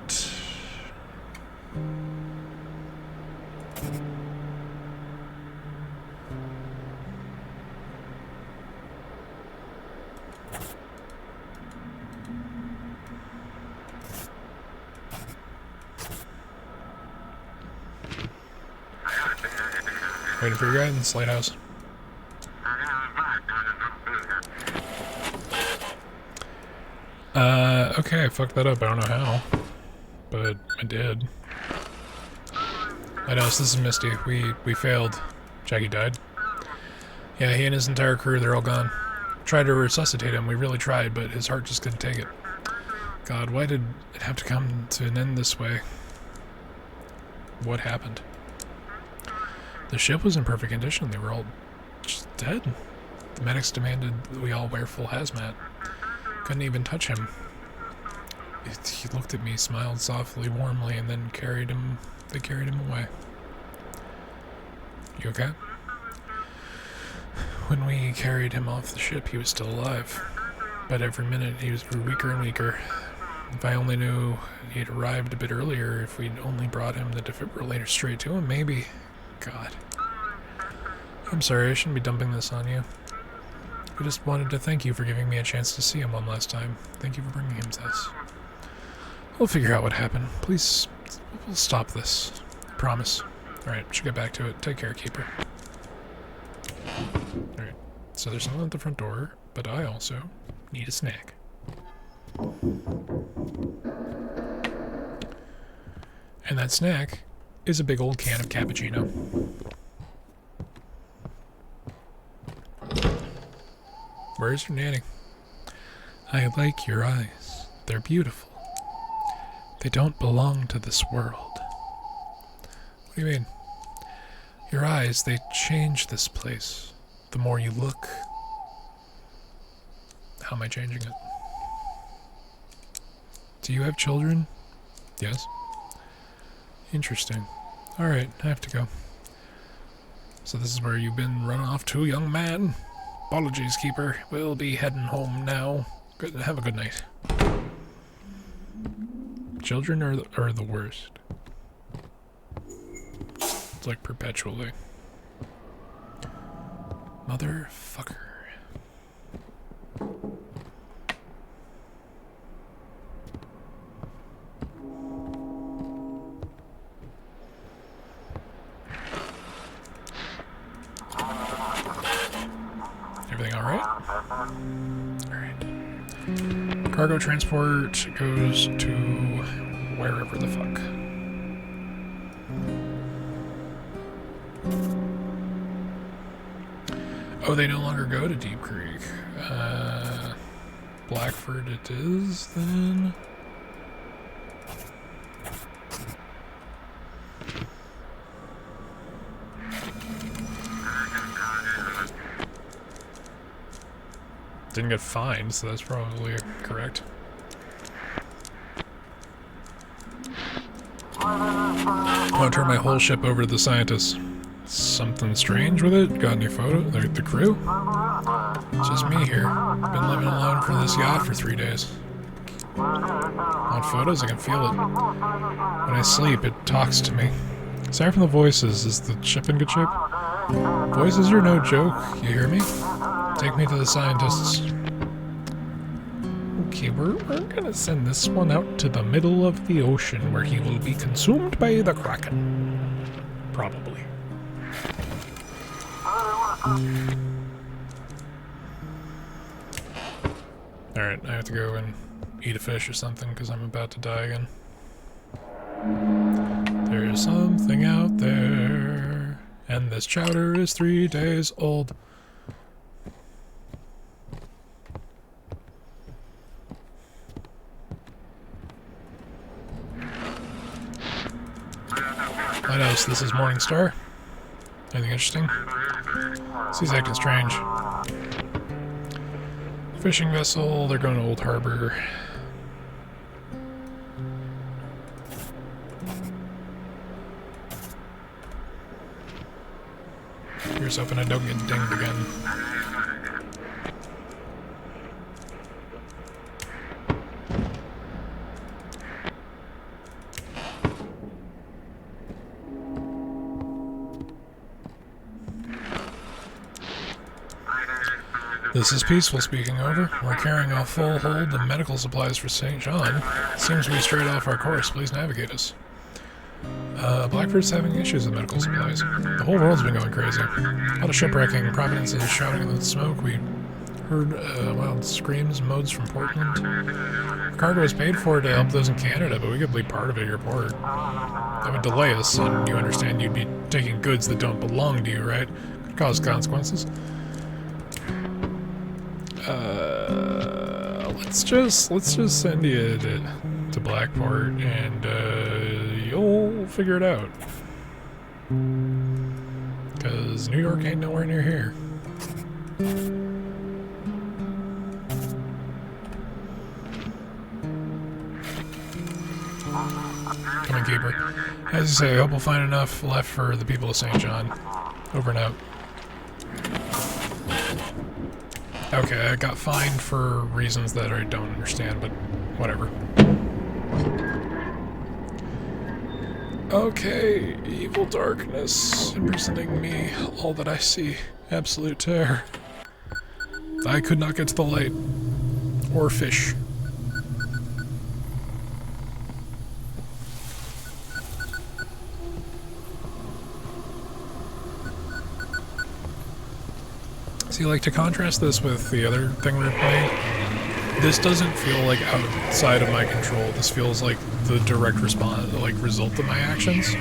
Waiting for your guidance, Lighthouse. Okay, I fucked that up. I don't know how, but I did. Lighthouse, this is Misty. We failed. Jackie died. Yeah, he and his entire crew, they're all gone. Tried to resuscitate him. We really tried, but his heart just couldn't take it. God, why did it have to come to an end this way? What happened? The ship was in perfect condition. They were all just dead. The medics demanded that we all wear full hazmat. Couldn't even touch him. He looked at me, smiled softly, warmly, and then they carried him away. You okay? When we carried him off the ship, he was still alive. But every minute, he grew weaker and weaker. If I only knew he'd arrived a bit earlier, if we'd only brought him the defibrillator straight to him, maybe. God. I'm sorry, I shouldn't be dumping this on you. I just wanted to thank you for giving me a chance to see him one last time. Thank you for bringing him to us. We'll figure out what happened. Please, we'll stop this. I promise. Alright, should get back to it. Take care, Keeper. Alright, so there's someone at the front door, but I also need a snack. And that snack is a big old can of cappuccino. Where's your nanny? I like your eyes. They're beautiful. They don't belong to this world. What do you mean? Your eyes, they change this place. The more you look. How am I changing it? Do you have children? Yes. Interesting. Alright, I have to go. So this is where you've been run off to, young man? Apologies, Keeper. We'll be heading home now. Good, have a good night. Children are the worst. It's like perpetually. Motherfucker. Everything alright? Alright. Cargo transport goes to wherever the fuck. Oh, they no longer go to Deep Creek. Blackford it is, then. Didn't get fined, so that's probably correct. I want to turn my whole ship over to the scientists. Something strange with it? Got any photo? The crew? It's just me here. Been living alone for this yacht for 3 days. Want photos? I can feel it. When I sleep, it talks to me. Aside from the voices, is the ship in good shape? Voices are no joke, you hear me? Take me to the scientists. Okay, we're gonna send this one out to the middle of the ocean where he will be consumed by the Kraken. Probably. Alright, I have to go and eat a fish or something because I'm about to die again. There's something out there, and this chowder is 3 days old. Lighthouse, this is Morningstar. Anything interesting? He's acting strange. Fishing vessel, they're going to Old Harbor. Here's hoping I don't get dinged again. This is Peaceful speaking, over. We're carrying a full hold of medical supplies for St. John. Seems we strayed off our course. Please navigate us. Blackford's having issues with medical supplies. The whole world's been going crazy. A lot of shipwrecking. Providence is shouting in the smoke. We heard wild screams, modes from Portland. Our cargo is paid for to help those in Canada, but we could leave part of it at your port. That would delay us, and you understand you'd be taking goods that don't belong to you, right? Could cause consequences. Let's just send you to Blackport, and you'll figure it out. Cause New York ain't nowhere near here. Come on, Keeper. As you say, I hope we'll find enough left for the people of St. John. Over and out. Okay, I got fined for reasons that I don't understand, but whatever. Okay, evil darkness imprisoning me, all that I see, absolute terror. I could not get to the light, or fish. See, like, to contrast this with the other thing we were playing, this doesn't feel like outside of my control. This feels like the direct response, like, result of my actions.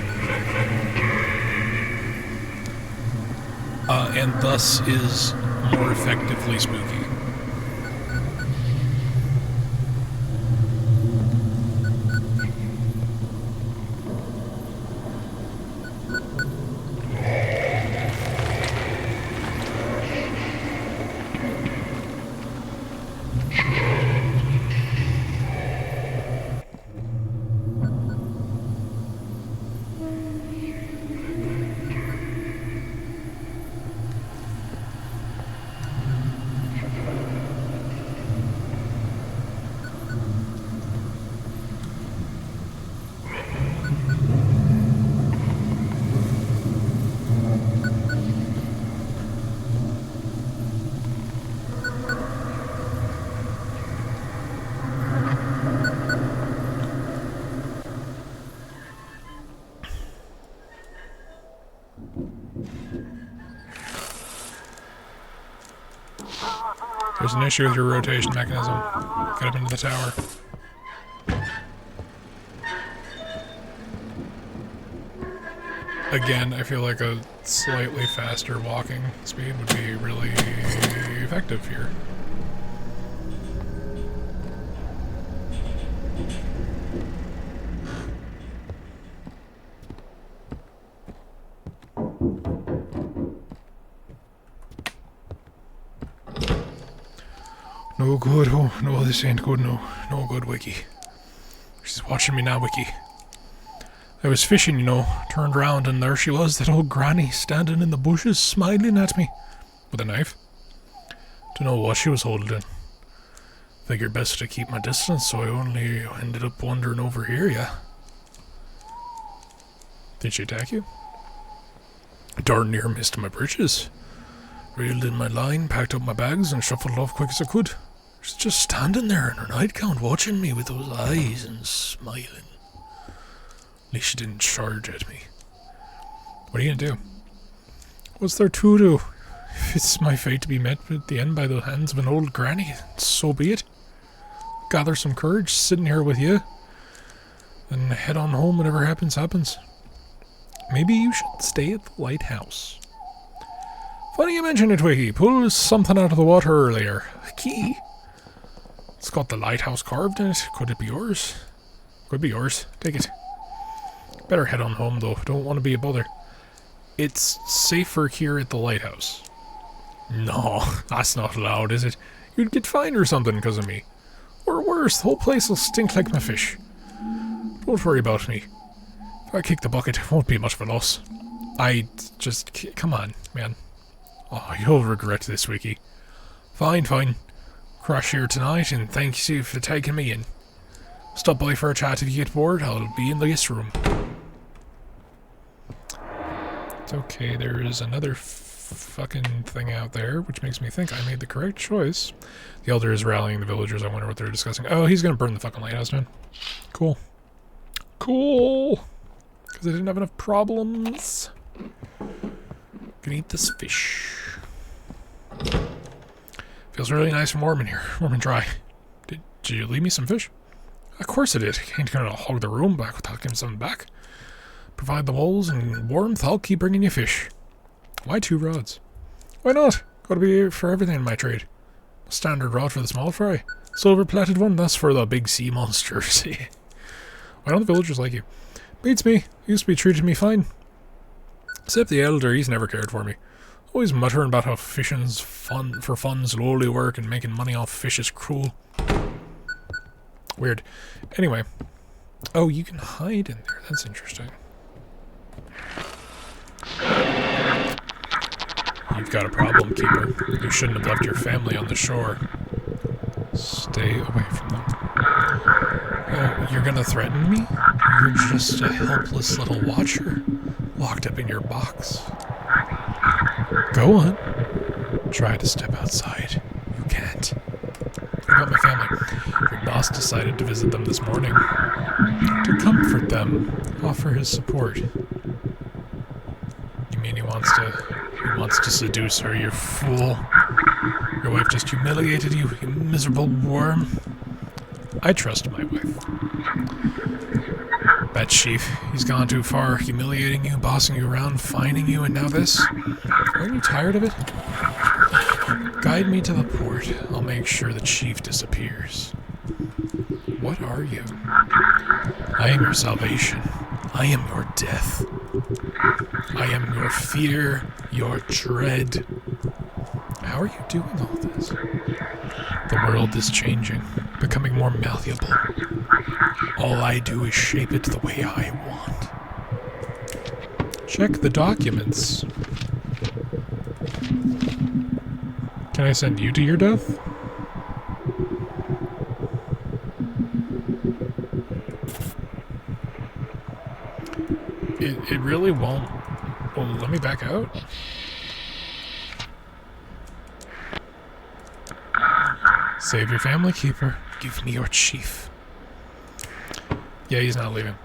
And thus is more effectively spooky. There's an issue with your rotation mechanism. Get up into the tower. Again, I feel like a slightly faster walking speed would be really effective here. No good, oh, no, this ain't good, no. No good, Wiki. She's watching me now, Wiki. I was fishing, you know, turned round and there she was, that old granny, standing in the bushes, smiling at me. With a knife. Dunno what she was holding. Figured best to keep my distance, so I only ended up wandering over here, yeah. Did she attack you? Darn near missed my britches. Reeled in my line, packed up my bags, and shuffled off quick as I could. She's just standing there in her nightgown, watching me with those eyes and smiling. At least she didn't charge at me. What are you gonna do? What's there to do? If it's my fate to be met at the end by the hands of an old granny, so be it. Gather some courage, sitting here with you, and head on home. Whatever happens, happens. Maybe you should stay at the lighthouse. Funny you mention it, Wiki. Pulled something out of the water earlier. A key. It's got the lighthouse carved in it. Could it be yours? Could be yours. Take it. Better head on home, though. Don't want to be a bother. It's safer here at the lighthouse. No, that's not allowed, is it? You'd get fined or something because of me. Or worse, the whole place will stink like my fish. Don't worry about me. If I kick the bucket, it won't be much of a loss. Come on, man. Oh, you'll regret this, Wiki. Fine, fine. Crash here tonight, and thanks you for taking me in. Stop by for a chat if you get bored. I'll be in the guest room. It's okay, there is another fucking thing out there, which makes me think I made the correct choice. The elder is rallying the villagers. I wonder what they're discussing. Oh, he's gonna burn the fucking lighthouse down. Cool. Cool! Because I didn't have enough problems. Gonna eat this fish. Feels really nice and warm in here. Warm and dry. Did you leave me some fish? Of course I did. Ain't gonna hog the room back without giving something back. Provide the walls and warmth, I'll keep bringing you fish. Why 2 rods? Why not? Gotta be for everything in my trade. A standard rod for the small fry. Silver-plated one, that's for the big sea monsters. Why don't the villagers like you? Beats me. Used to be treating me fine. Except the elder, he's never cared for me. Always muttering about how fishing's fun's lowly work and making money off fish is cruel. Weird. Anyway. Oh, you can hide in there. That's interesting. You've got a problem, Keeper. You shouldn't have left your family on the shore. Stay away from them. Oh, you're gonna threaten me? You're just a helpless little watcher, locked up in your box. Go on. Try to step outside. You can't. What about my family? Your boss decided to visit them this morning. To comfort them, offer his support. You mean he wants to seduce her, you fool? Your wife just humiliated you, you miserable worm. I trust my wife. That chief, he's gone too far, humiliating you, bossing you around, fining you, and now this? Aren't you tired of it? Guide me to the port. I'll make sure the chief disappears. What are you? I am your salvation. I am your death. I am your fear, your dread. How are you doing all this? The world is changing, becoming more malleable. All I do is shape it the way I want. Check the documents. Can I send you to your death? It really won't. Well, let me back out. Save your family, Keeper. Give me your chief. Yeah, he's not leaving.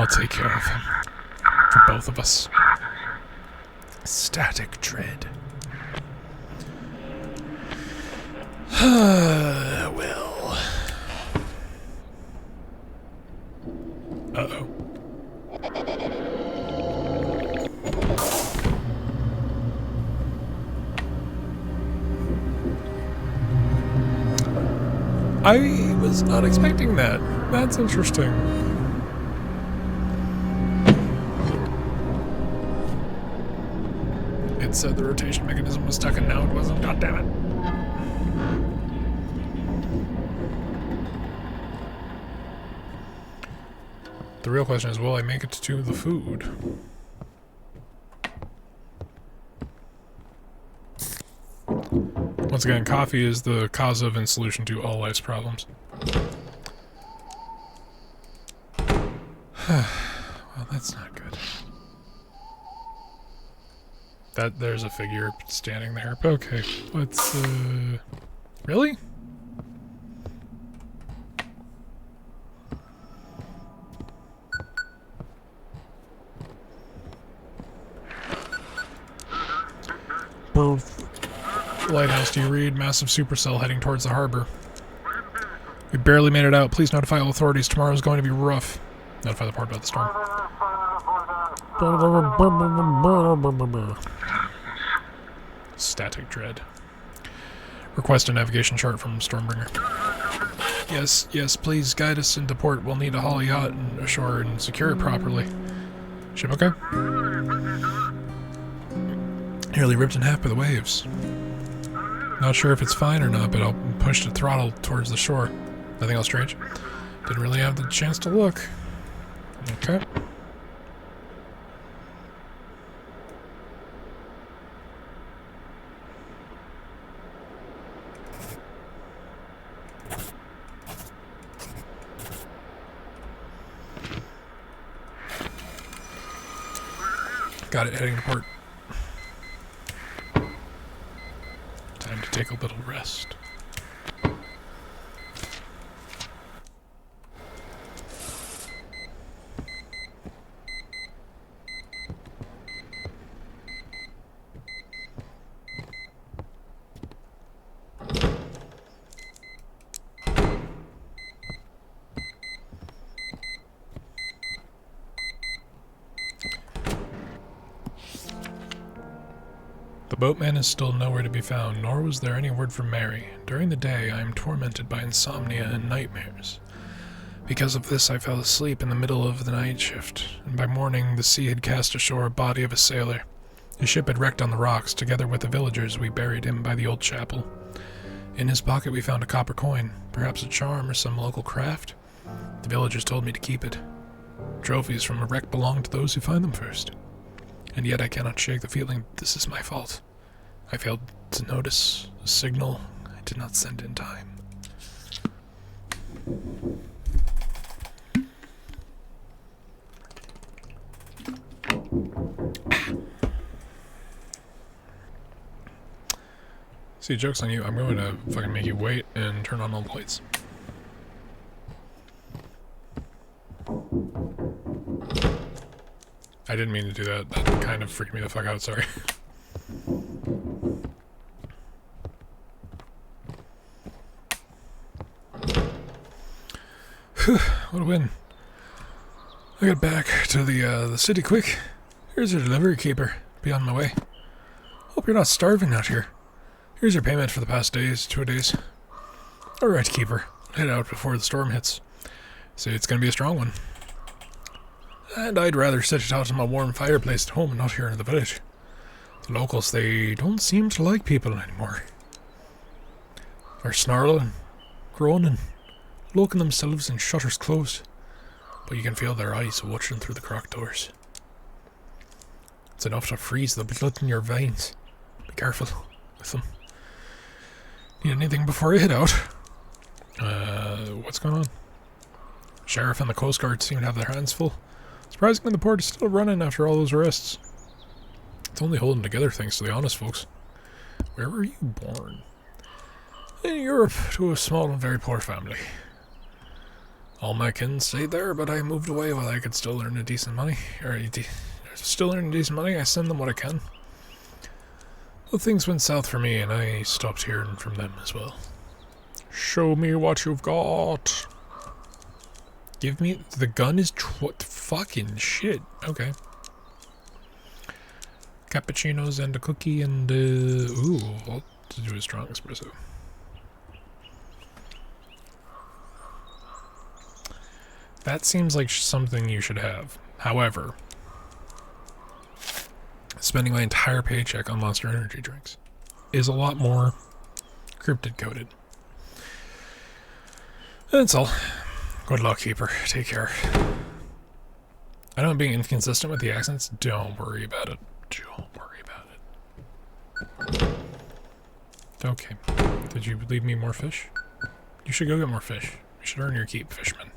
I'll take care of him. For both of us. Static dread. Well. Uh-oh. I was not expecting that. That's interesting. It said the rotation mechanism was stuck and now it wasn't. God damn it. The real question is, will I make it to the food? Once again, coffee is the cause of and solution to all life's problems. Well, that's not good. There's a figure standing there. Okay, let's, really? Lighthouse, do you read? Massive supercell heading towards the harbor. We barely made it out. Please notify all authorities. Tomorrow's going to be rough. Notify the port about the storm. Static dread. Request a navigation chart from Stormbringer. Yes, please guide us into port. We'll need to haul a yacht and ashore and secure it properly. Ship okay? Nearly ripped in half by the waves. Not sure if it's fine or not, but I'll push the throttle towards the shore. Nothing else strange? Didn't really have the chance to look. Okay. Got it, heading to port. Time to take a little rest. The boatman is still nowhere to be found, nor was there any word from Mary. During the day, I am tormented by insomnia and nightmares. Because of this, I fell asleep in the middle of the night shift, and by morning the sea had cast ashore a body of a sailor. His ship had wrecked on the rocks. Together with the villagers, we buried him by the old chapel. In his pocket we found a copper coin, perhaps a charm or some local craft. The villagers told me to keep it. Trophies from a wreck belong to those who find them first. And yet I cannot shake the feeling this is my fault. I failed to notice a signal I did not send in time. See, joke's on you. I'm going to fucking make you wait and turn on all the lights. I didn't mean to do that. That kind of freaked me the fuck out, sorry. Whew, what a win. I got back to the city quick. Here's your delivery keeper. Be on my way. Hope you're not starving out here. Here's your payment for the past 2 days. Alright, keeper. Head out before the storm hits. Say it's gonna be a strong one. And I'd rather sit it out in my warm fireplace at home and not here in the village. The locals, they don't seem to like people anymore. They're snarling, groaning, locking themselves in shutters closed. But you can feel their eyes watching through the cracked doors. It's enough to freeze the blood in your veins. Be careful with them. Need anything before you head out? What's going on? Sheriff and the Coast Guard seem to have their hands full. Surprisingly, the port is still running after all those arrests. It's only holding together thanks to the honest folks. Where were you born? In Europe, to a small and very poor family. All my kin stayed there, but I moved away while I could still earn a decent money. Still earn decent money, I send them what I can. Well, things went south for me, and I stopped hearing from them as well. Show me what you've got. Give me... The gun is... fucking shit. Okay. Cappuccinos and a cookie and... ooh, I'll do a strong espresso. That seems like something you should have. However, spending my entire paycheck on Monster Energy drinks is a lot more cryptid coded. That's all. Good luck, Keeper. Take care. I know I'm being inconsistent with the accents. Don't worry about it. Don't worry about it. Okay. Did you leave me more fish? You should go get more fish. You should earn your keep, fishman.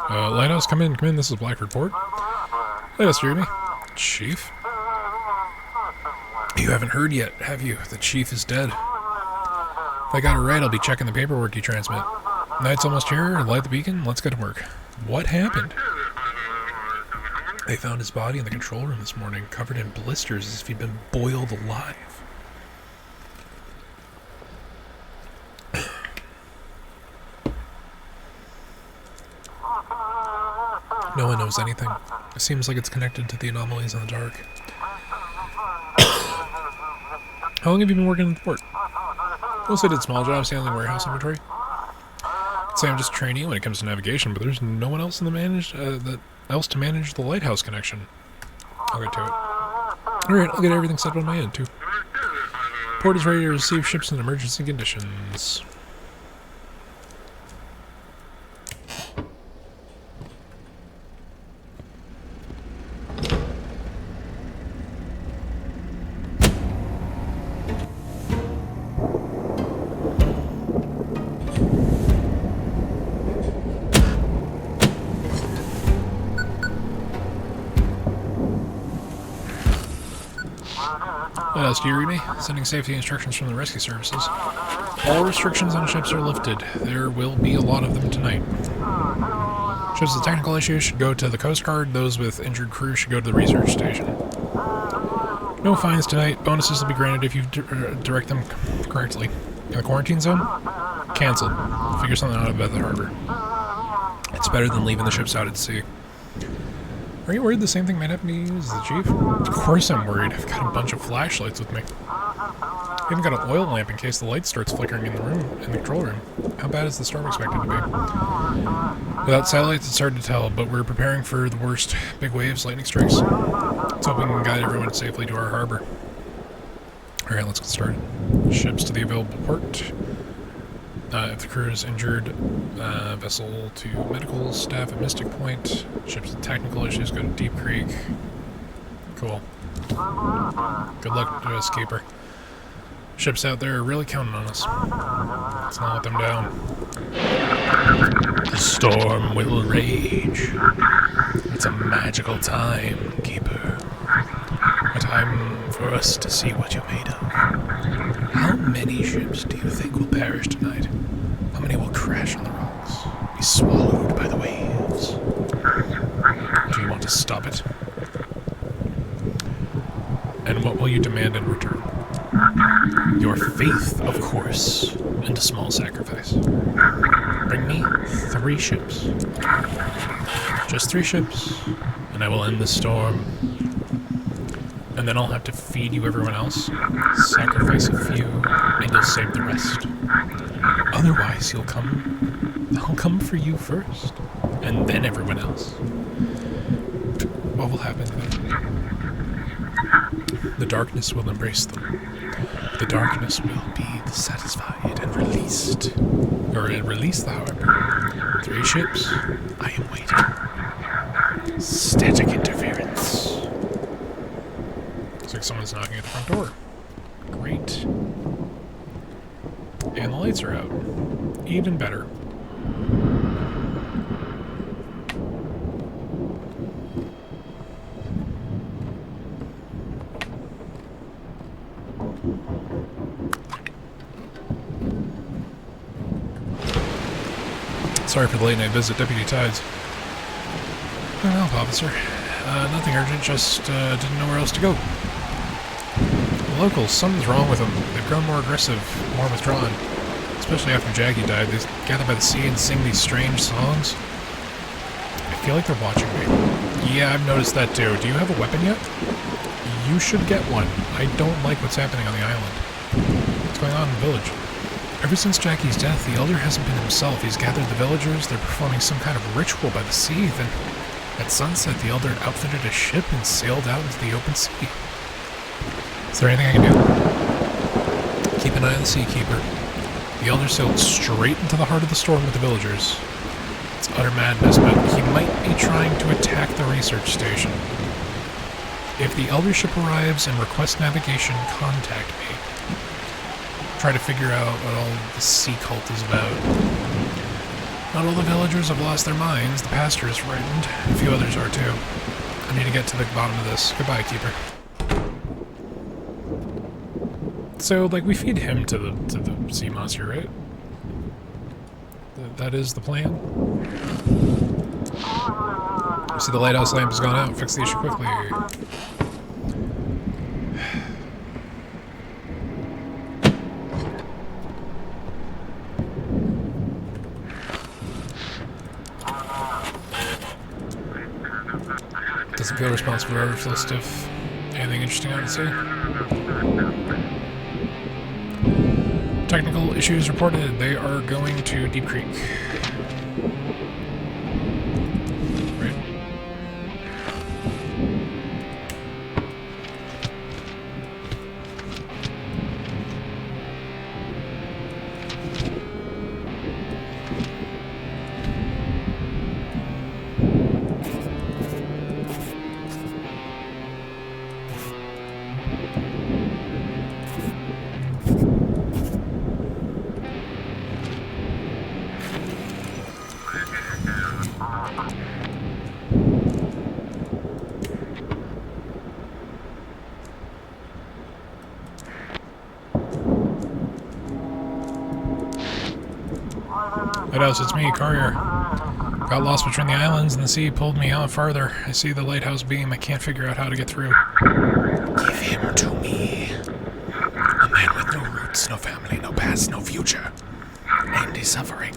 Lighthouse, come in, this is Black Report. Lighthouse, do you hear me? Chief? You haven't heard yet, have you? The chief is dead. If I got it right, I'll be checking the paperwork you transmit. Night's almost here, light the beacon, let's get to work. What happened? They found his body in the control room this morning, covered in blisters as if he'd been boiled alive. No one knows anything. It seems like it's connected to the anomalies in the dark. How long have you been working in the port? Mostly did small jobs handling warehouse inventory. I'd say I'm just a trainee when it comes to navigation, but there's no one else in the else to manage the lighthouse connection. I'll get to it. Alright, I'll get everything set up on my end, too. Port is ready to receive ships in emergency conditions. Do you read me? Sending safety instructions from the rescue services. All restrictions on ships are lifted. There will be a lot of them tonight. Ships with technical issues should go to the Coast Guard. Those with injured crew should go to the research station. No fines tonight. Bonuses will be granted if you direct them correctly. In the quarantine zone? Cancelled. Figure something out about the harbor. It's better than leaving the ships out at sea. Are you worried the same thing might happen to you as the chief? Of course I'm worried. I've got a bunch of flashlights with me. I even got an oil lamp in case the light starts flickering in the control room. How bad is the storm expected to be? Without satellites, it's hard to tell, but we're preparing for the worst. Big waves, lightning strikes. Let's hope we can guide everyone safely to our harbor. Alright, let's get started. Ships to the available port. If the crew is injured, vessel to medical staff at Mystic Point. Ships with technical issues go to Deep Creek. Cool. Good luck to us, Keeper. Ships out there are really counting on us. Let's not let them down. The storm will rage. It's a magical time, Keeper. A time for us to see what you're made of. How many ships do you think will perish tonight? How many will crash on the rocks? Be swallowed by the waves? Do you want to stop it? And what will you demand in return? Your faith, of course, and a small sacrifice. Bring me 3 ships. Just 3 ships, and I will end the storm. And then I'll have to feed you everyone else, sacrifice a few, and you'll save the rest. Otherwise, I'll come for you first, and then everyone else. What will happen then? The darkness will embrace them. The darkness will be satisfied and released. Or release the harbor. 3 ships, I am waiting. Static interference. Looks like someone's knocking at the front door. Great. And the lights are out. Even better. Sorry for the late night visit, Deputy Tides. Oh, help, officer. Nothing urgent, just didn't know where else to go. The locals, something's wrong with them. They've grown more aggressive, more withdrawn. Especially after Jackie died, they gather by the sea and sing these strange songs. I feel like they're watching me. Yeah, I've noticed that too. Do you have a weapon yet? You should get one. I don't like what's happening on the island. What's going on in the village? Ever since Jackie's death, the Elder hasn't been himself. He's gathered the villagers, they're performing some kind of ritual by the sea, then at sunset the Elder outfitted a ship and sailed out into the open sea. Is there anything I can do? Keep an eye on the Seakeeper. The Elder sailed straight into the heart of the storm with the villagers. It's utter madness, but he might be trying to attack the research station. If the Elder ship arrives and requests navigation, contact me. Try to figure out what all the sea cult is about. Not all the villagers have lost their minds. The pastor is frightened. A few others are too. I need to get to the bottom of this. Goodbye, Keeper. So, like, we feed him to the sea monster, right? That is the plan? You see the lighthouse lamp has gone out. Fix the issue quickly. Doesn't feel responsible for overflow stuff. Anything interesting out to see? Technical issues reported. They are going to Deep Creek. Right. Lighthouse, it's me, Courier. Got lost between the islands and the sea pulled me out farther. I see the lighthouse beam. I can't figure out how to get through. Give him to me. A man with no roots, no family, no past, no future. And he's suffering.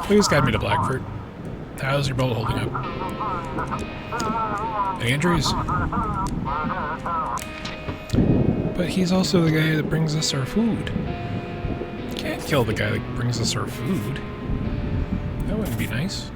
Please guide me to Blackford. How's your boat holding up? Any injuries? But he's also the guy that brings us our food. Can't kill the guy that brings us our food. That wouldn't be nice.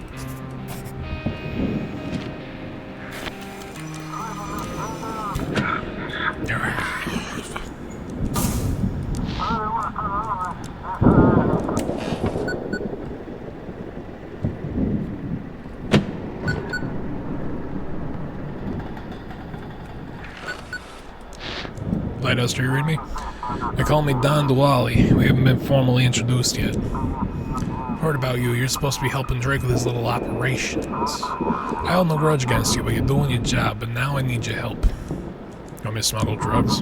Lighthouse, do you read me? They call me Don Duwally. We haven't been formally introduced yet. Heard about you. You're supposed to be helping Drake with his little operations. I hold no grudge against you, but you're doing your job, but now I need your help. You want me to smuggle drugs?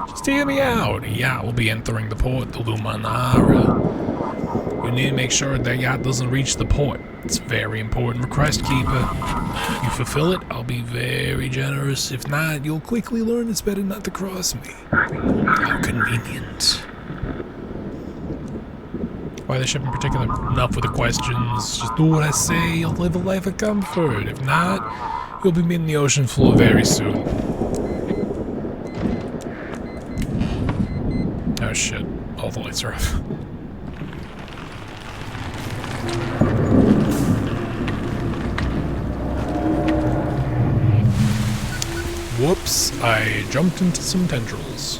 Just hear me out. A yacht will be entering the port to Lumanara. You need to make sure that yacht doesn't reach the port. It's a very important request, Keeper. You fulfill it, I'll be very generous. If not, you'll quickly learn it's better not to cross me. How convenient. Why the ship in particular? Enough with the questions. Just do what I say, you'll live a life of comfort. If not, you'll be in the ocean floor very soon. Oh shit, all the lights are off. Whoops, I jumped into some tendrils.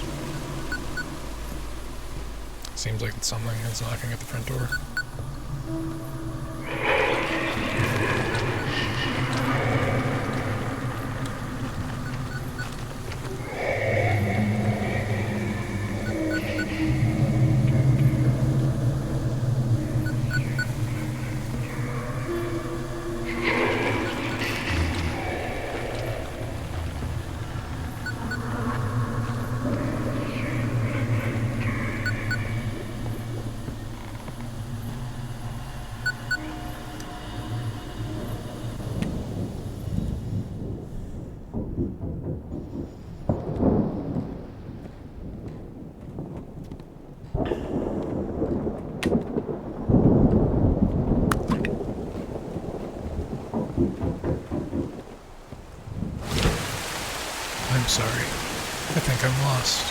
Seems like it's something that's knocking at the front door. sorry. I think I'm lost.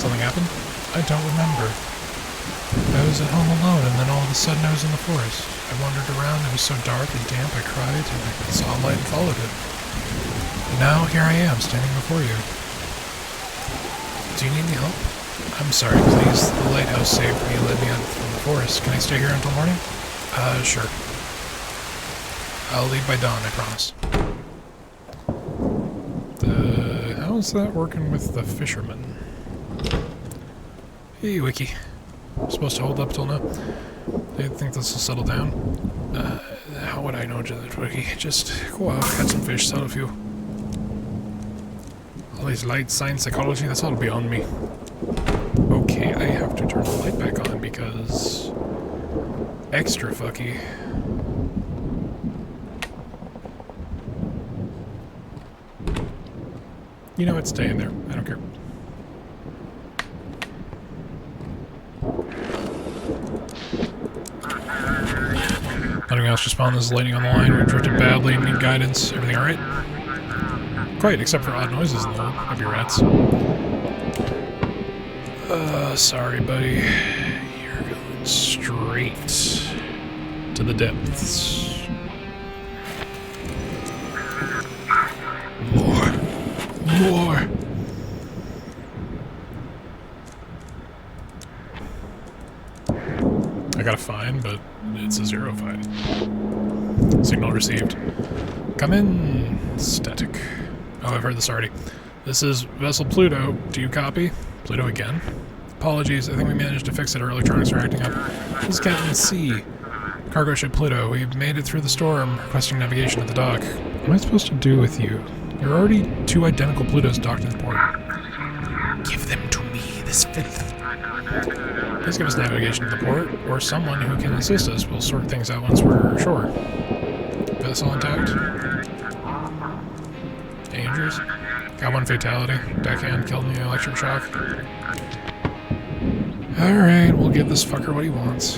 Something happened? I don't remember. I was at home alone, and then all of a sudden I was in the forest. I wandered around, it was so dark and damp I cried, and I saw a light and followed it. And now here I am, standing before you. Do you need any help? I'm sorry, please. The lighthouse saved me and led me out from the forest. Can I stay here until morning? Sure. I'll leave by dawn, I promise. How's that working with the fisherman? Hey, Wiki. I'm supposed to hold up till now. Do you think this will settle down? How would I know, Wiki? Just go out, catch some fish, sell a few. All these lights, science, psychology, that's all beyond me. Okay, I have to turn the light back on because... extra fucky. You know what? Stay in there. I don't care. Nothing else to spawn. This is lighting on the line. We drifted badly. Need guidance. Everything alright? Quite, except for odd noises in the hole. Maybe rats. Sorry, buddy. You're going straight to the depths. More. I got a fine, but it's a 0 fine. Signal received. Come in. Static. Oh, I've heard this already. This is Vessel Pluto. Do you copy? Pluto again? Apologies, I think we managed to fix it. Our electronics are acting up. This is Captain C. Cargo ship Pluto. We've made it through the storm, requesting navigation at the dock. What am I supposed to do with you? There are already 2 identical Plutos docked in the port. Give them to me, this filth. Please give us navigation to the port, or someone who can assist us. We'll sort things out once we're ashore. Vessel intact? Any injuries? Got 1 fatality. Deckhand killed me in electric shock. Alright, we'll give this fucker what he wants.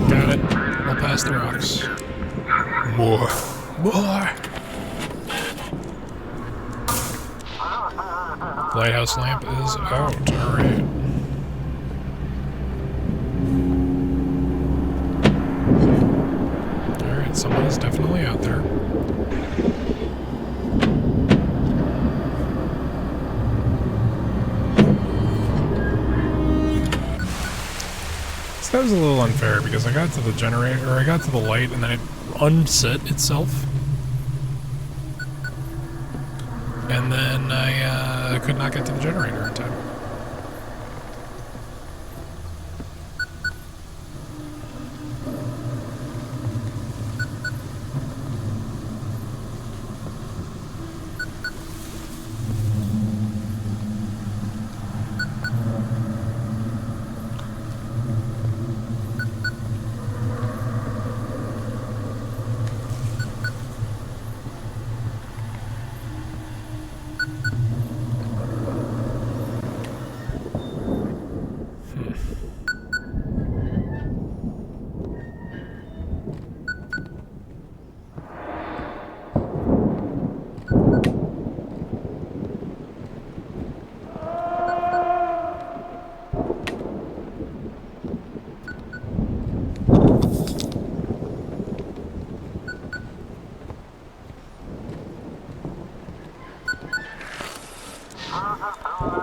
Got it. We'll pass the rocks. More. Lighthouse lamp is out. Alright. Alright, someone is definitely out there. That was a little unfair because I got to the generator, or I got to the light and then it unset itself. And then I could not get to the generator in time.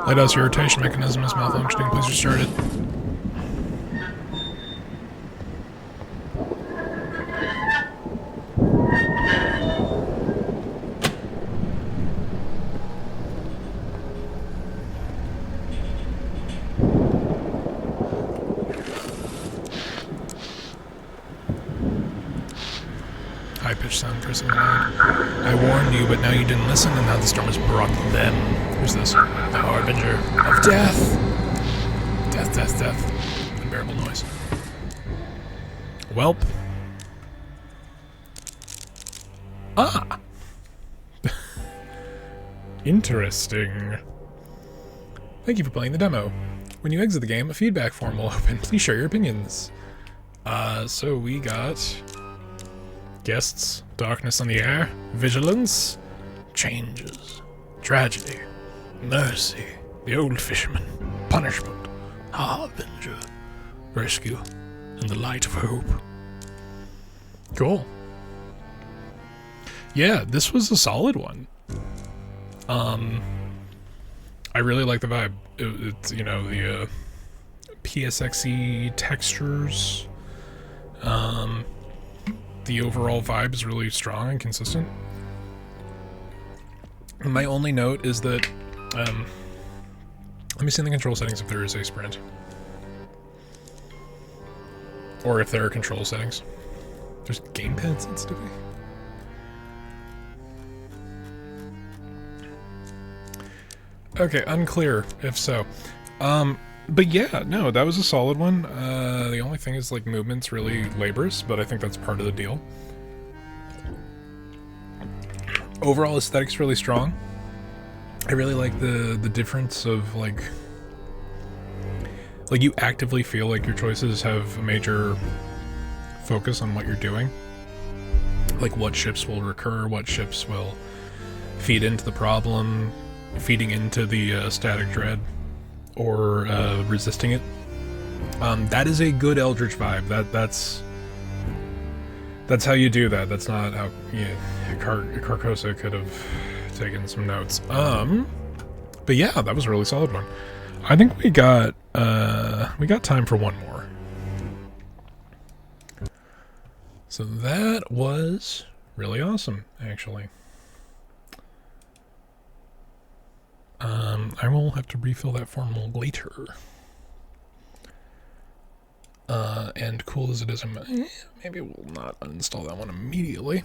Lighthouse irritation mechanism is malfunctioning. Please restart it. High-pitched sound pressing the line. I warned you, but now you didn't listen, and now the storm has brought them. Who's this? The harbinger of death! Death, death, death. Unbearable noise. Welp. Ah! Interesting. Thank you for playing the demo. When you exit the game, a feedback form will open. Please share your opinions. So we got guests, darkness on the air, vigilance, changes, tragedy, mercy, the old fisherman, punishment, harbinger, rescue, and the light of hope. Cool. Yeah, this was a solid one. I really like the vibe. It's, you know, the PSXy textures. The overall vibe is really strong and consistent. My only note is that, let me see in the control settings if there is a sprint. Or if there are control settings. There's gamepad sensitivity. Okay, unclear if so. But yeah, no, that was a solid one. The only thing is, like, movement's really laborious, but I think that's part of the deal. Overall aesthetic's really strong. I really like the difference of, like you actively feel like your choices have a major focus on what you're doing. Like what ships will recur, what ships will feed into the problem, feeding into the static dread, or resisting it. That is a good Eldritch vibe. That's how you do that. That's not how Carcosa could have taken some notes. But yeah, that was a really solid one. I think we got time for one more. So that was really awesome, actually. I will have to refill that form later. And cool as it is, maybe we'll not uninstall that one immediately.